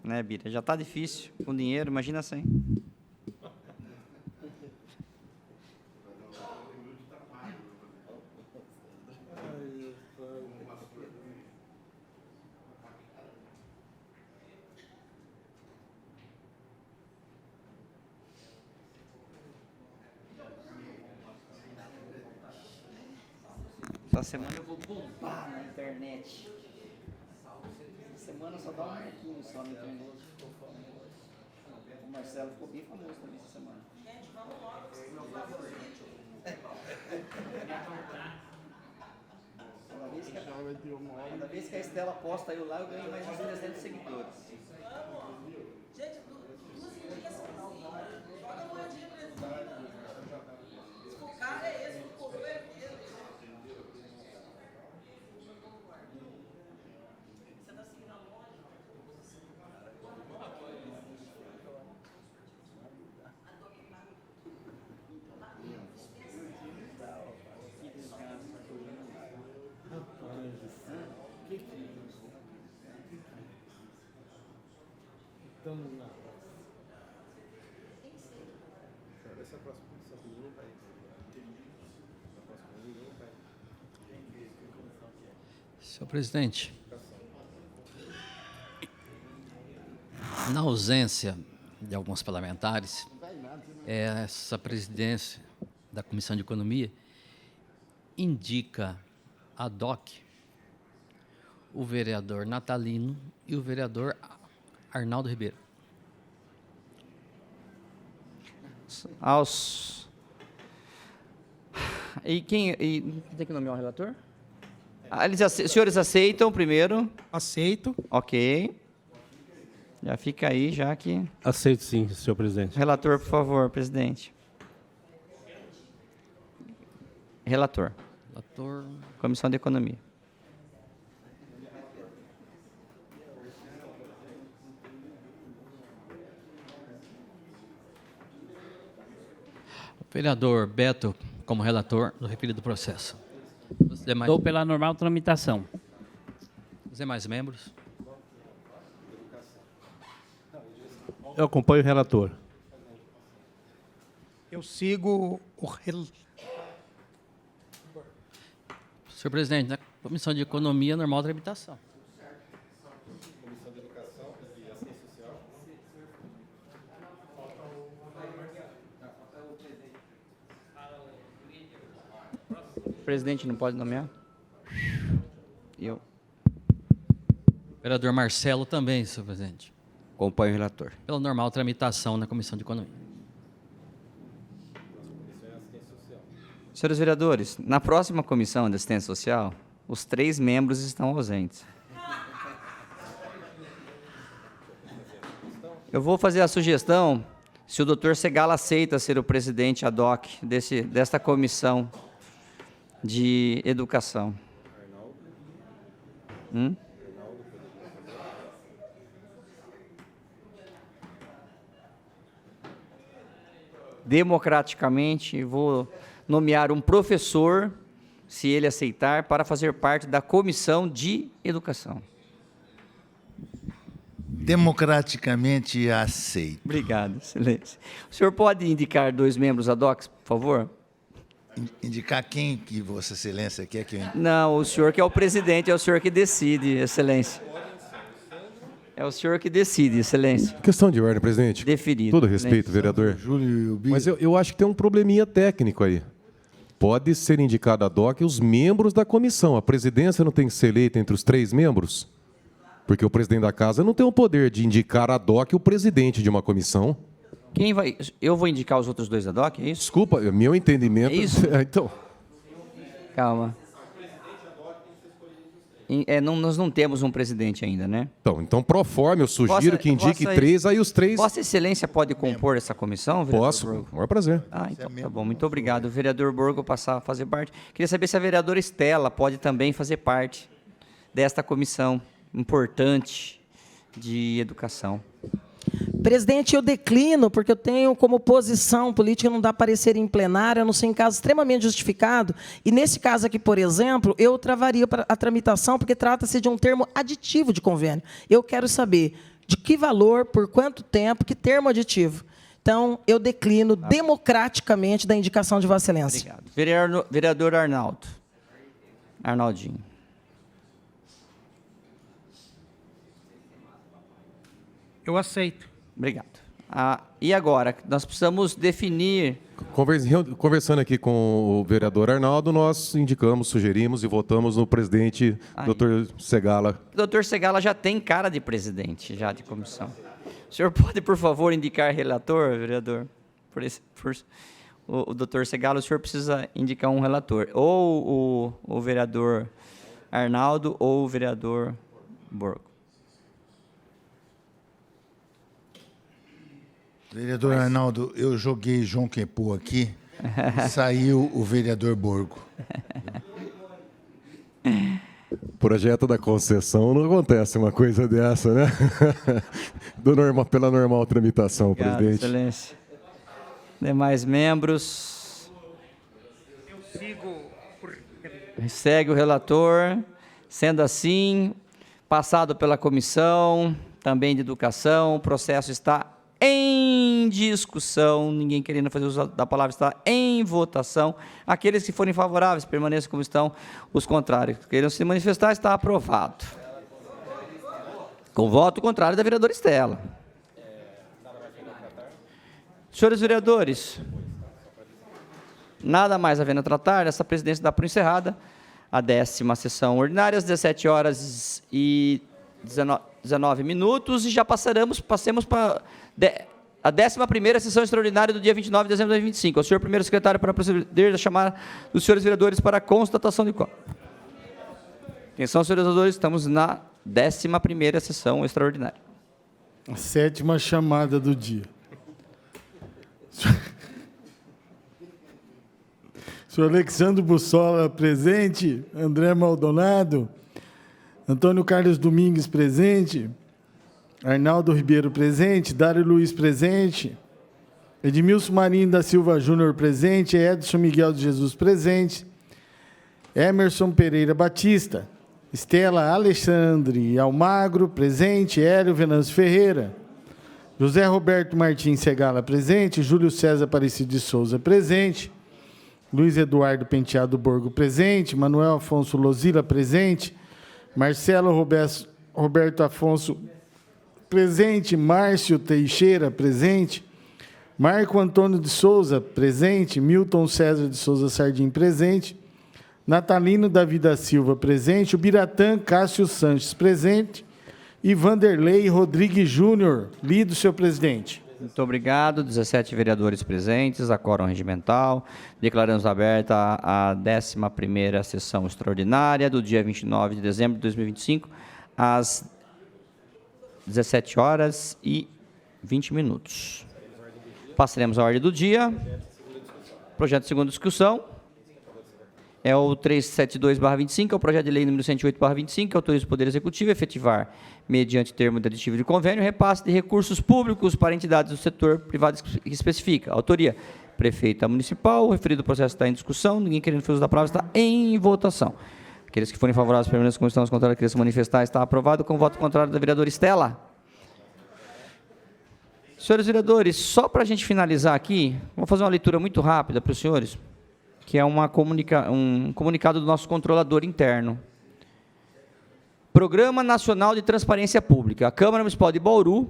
Né, Bira? Já está difícil com dinheiro, imagina sem. Essa semana eu vou bombar na internet. Essa semana só dá um pouquinho só na internet. O Marcelo ficou bem famoso também essa semana. Gente, vamos logo. Cada vez que a Estela posta eu lá, eu ganho mais uns 300 seguidores. Gente, duas indicações. Joga a moedinha pra eles. O cara é esse, o coroa é aquele. Senhor presidente, na ausência de alguns parlamentares, essa presidência da Comissão de Economia indica ad hoc o vereador Natalino e o vereador Arnaldo Ribeiro. E tem que nomear o relator? Os senhores aceitam primeiro? Aceito. Ok. Já fica aí, já que... Aceito sim, senhor presidente. Relator, por favor, presidente. Relator. Relator. Comissão de Economia. Vereador Beto, como relator do referido processo. Dou pela normal tramitação. Os demais membros? Eu acompanho o relator. Eu sigo o Senhor presidente, na Comissão de Economia, normal tramitação. Comissão de Educação e Assistência Social. O presidente não pode nomear? Eu. Vereador Marcelo também, senhor presidente. Acompanho o relator. Pela normal tramitação na Comissão de Economia. Senhores vereadores, na próxima Comissão de Assistência Social, os 3 membros estão ausentes. Eu vou fazer a sugestão, se o doutor Segala aceita ser o presidente ad hoc desta comissão de educação. democraticamente, vou nomear um professor, se ele aceitar, para fazer parte da Comissão de Educação. Democraticamente aceito. Obrigado, excelência. O senhor pode indicar 2 membros ad hoc, por favor? Indicar quem que Vossa Excelência quer que eu indique? Não, o senhor que é o presidente, é o senhor que decide, excelência. É o senhor que decide, excelência. Questão de ordem, presidente. Deferido. Todo respeito, vereador. Mas eu acho que tem um probleminha técnico aí. Pode ser indicado ad hoc os membros da comissão. A presidência não tem que ser eleita entre os 3 membros? Porque o presidente da casa não tem o poder de indicar ad hoc o presidente de uma comissão. Quem vai? Eu vou indicar os outros 2 ad hoc, é isso? Desculpa, meu entendimento... É isso? Então... Calma. Nós não temos um presidente ainda, né? Então proforme, eu sugiro que indique 3, aí os 3... Vossa Excelência pode compor essa comissão, vereador Posso, Borgo? com o maior prazer. Então tá bom, muito obrigado. O vereador Borgo passar a fazer parte. Queria saber se a vereadora Estela pode também fazer parte desta comissão importante de educação. Presidente, eu declino, porque eu tenho como posição política não dá parecer em plenário, a não ser em caso extremamente justificado. E nesse caso aqui, por exemplo, eu travaria a tramitação, porque trata-se de um termo aditivo de convênio. Eu quero saber de que valor, por quanto tempo, que termo aditivo. Então, eu declino democraticamente da indicação de Vossa Excelência. Obrigado. Vereador Arnaldo. Arnaldinho. Eu aceito. Obrigado. E agora, nós precisamos definir... Conversando aqui com o vereador Arnaldo, nós indicamos, sugerimos e votamos no presidente, Dr. Segala. O doutor Segala já tem cara de presidente, já de comissão. O senhor pode, por favor, indicar relator, vereador? O doutor Segala, o senhor precisa indicar um relator. Ou o vereador Arnaldo ou o vereador Borgo. Vereador Arnaldo, eu joguei João Quepu aqui, saiu o vereador Borgo. Projeto da concessão não acontece uma coisa dessa, né? Pela normal tramitação, Obrigado, presidente. Excelência. Demais membros. Eu sigo... Segue o relator. Sendo assim, passado pela comissão, também de educação, o processo está em discussão, ninguém querendo fazer uso da palavra, está em votação. Aqueles que forem favoráveis, permaneçam como estão. Os contrários, que queiram se manifestar, está aprovado. Com voto contrário da vereadora Estela. Senhores vereadores, nada mais havendo a tratar, essa presidência dá por encerrada a 10ª sessão ordinária, às 17h e 19 minutos, e já passemos para a 11ª sessão extraordinária do dia 29 de dezembro de 2025. Ao senhor primeiro secretário para proceder a chamar os senhores vereadores para a constatação de quórum. Quem são os senhores vereadores? Estamos na 11ª sessão extraordinária. A 7ª chamada do dia. Senhor Alexandre Bussola, presente. André Maldonado. Antônio Carlos Domingues, presente. Arnaldo Ribeiro, presente. Dário Luiz, presente. Edmilson Marinho da Silva Júnior, presente. Edson Miguel de Jesus, presente. Emerson Pereira Batista. Estela Alexandre Almagro, presente. Hélio Venâncio Ferreira. José Roberto Martins Segala, presente. Júlio César Aparecido de Souza, presente. Luiz Eduardo Penteado Borgo, presente. Manuel Afonso Lozila, presente. Marcelo Roberto Afonso, presente. Márcio Teixeira, presente. Marco Antônio de Souza, presente. Milton César de Souza Sardim, presente. Natalino Davi da Silva, presente. O Biratã Cássio Sanches, presente. E Vanderlei Rodrigues Júnior, lido, senhor presidente. Muito obrigado. 17 vereadores presentes, a quórum regimental. Declaramos aberta a 11ª sessão extraordinária do dia 29 de dezembro de 2025, às 17h20. Passaremos à ordem do dia. Projeto de segunda discussão. é o 372/25, é o projeto de lei número 108/25, que autoriza o Poder Executivo a efetivar, mediante termo de aditivo de convênio, repasse de recursos públicos para entidades do setor privado que especifica. Autoria, prefeita municipal. O referido processo está em discussão. Ninguém querendo fazer uso da palavra, está em votação. Aqueles que forem favoráveis, permaneçam como estão, os contrários, querem se manifestar, está aprovado. Com o voto contrário da vereadora Estela. Senhores vereadores, só para a gente finalizar aqui, vou fazer uma leitura muito rápida para os senhores, que é um comunicado do nosso controlador interno. Programa Nacional de Transparência Pública. A Câmara Municipal de Bauru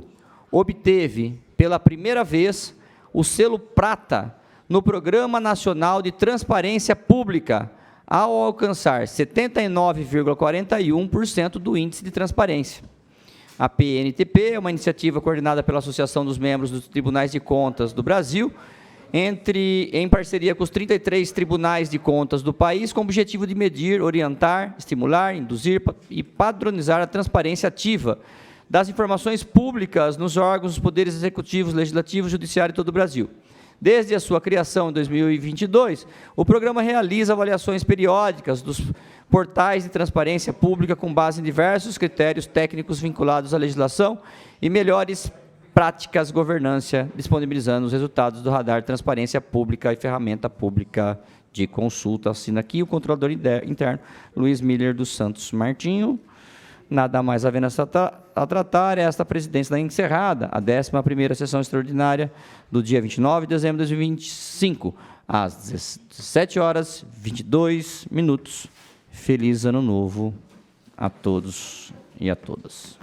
obteve, pela primeira vez, o selo prata no Programa Nacional de Transparência Pública, ao alcançar 79,41% do índice de transparência. A PNTP é uma iniciativa coordenada pela Associação dos Membros dos Tribunais de Contas do Brasil, em parceria com os 33 tribunais de contas do país, com o objetivo de medir, orientar, estimular, induzir e padronizar a transparência ativa das informações públicas nos órgãos dos poderes executivos, legislativos, judiciário de todo o Brasil. Desde a sua criação em 2022, o programa realiza avaliações periódicas dos portais de transparência pública com base em diversos critérios técnicos vinculados à legislação e melhores práticas de governança, disponibilizando os resultados do radar Transparência Pública e ferramenta pública de consulta. Assina aqui o controlador interno, Luiz Miller dos Santos Martinho. Nada mais havendo a tratar, esta presidência está encerrada, a 11ª sessão extraordinária do dia 29 de dezembro de 2025, às 17h22. Feliz Ano Novo a todos e a todas.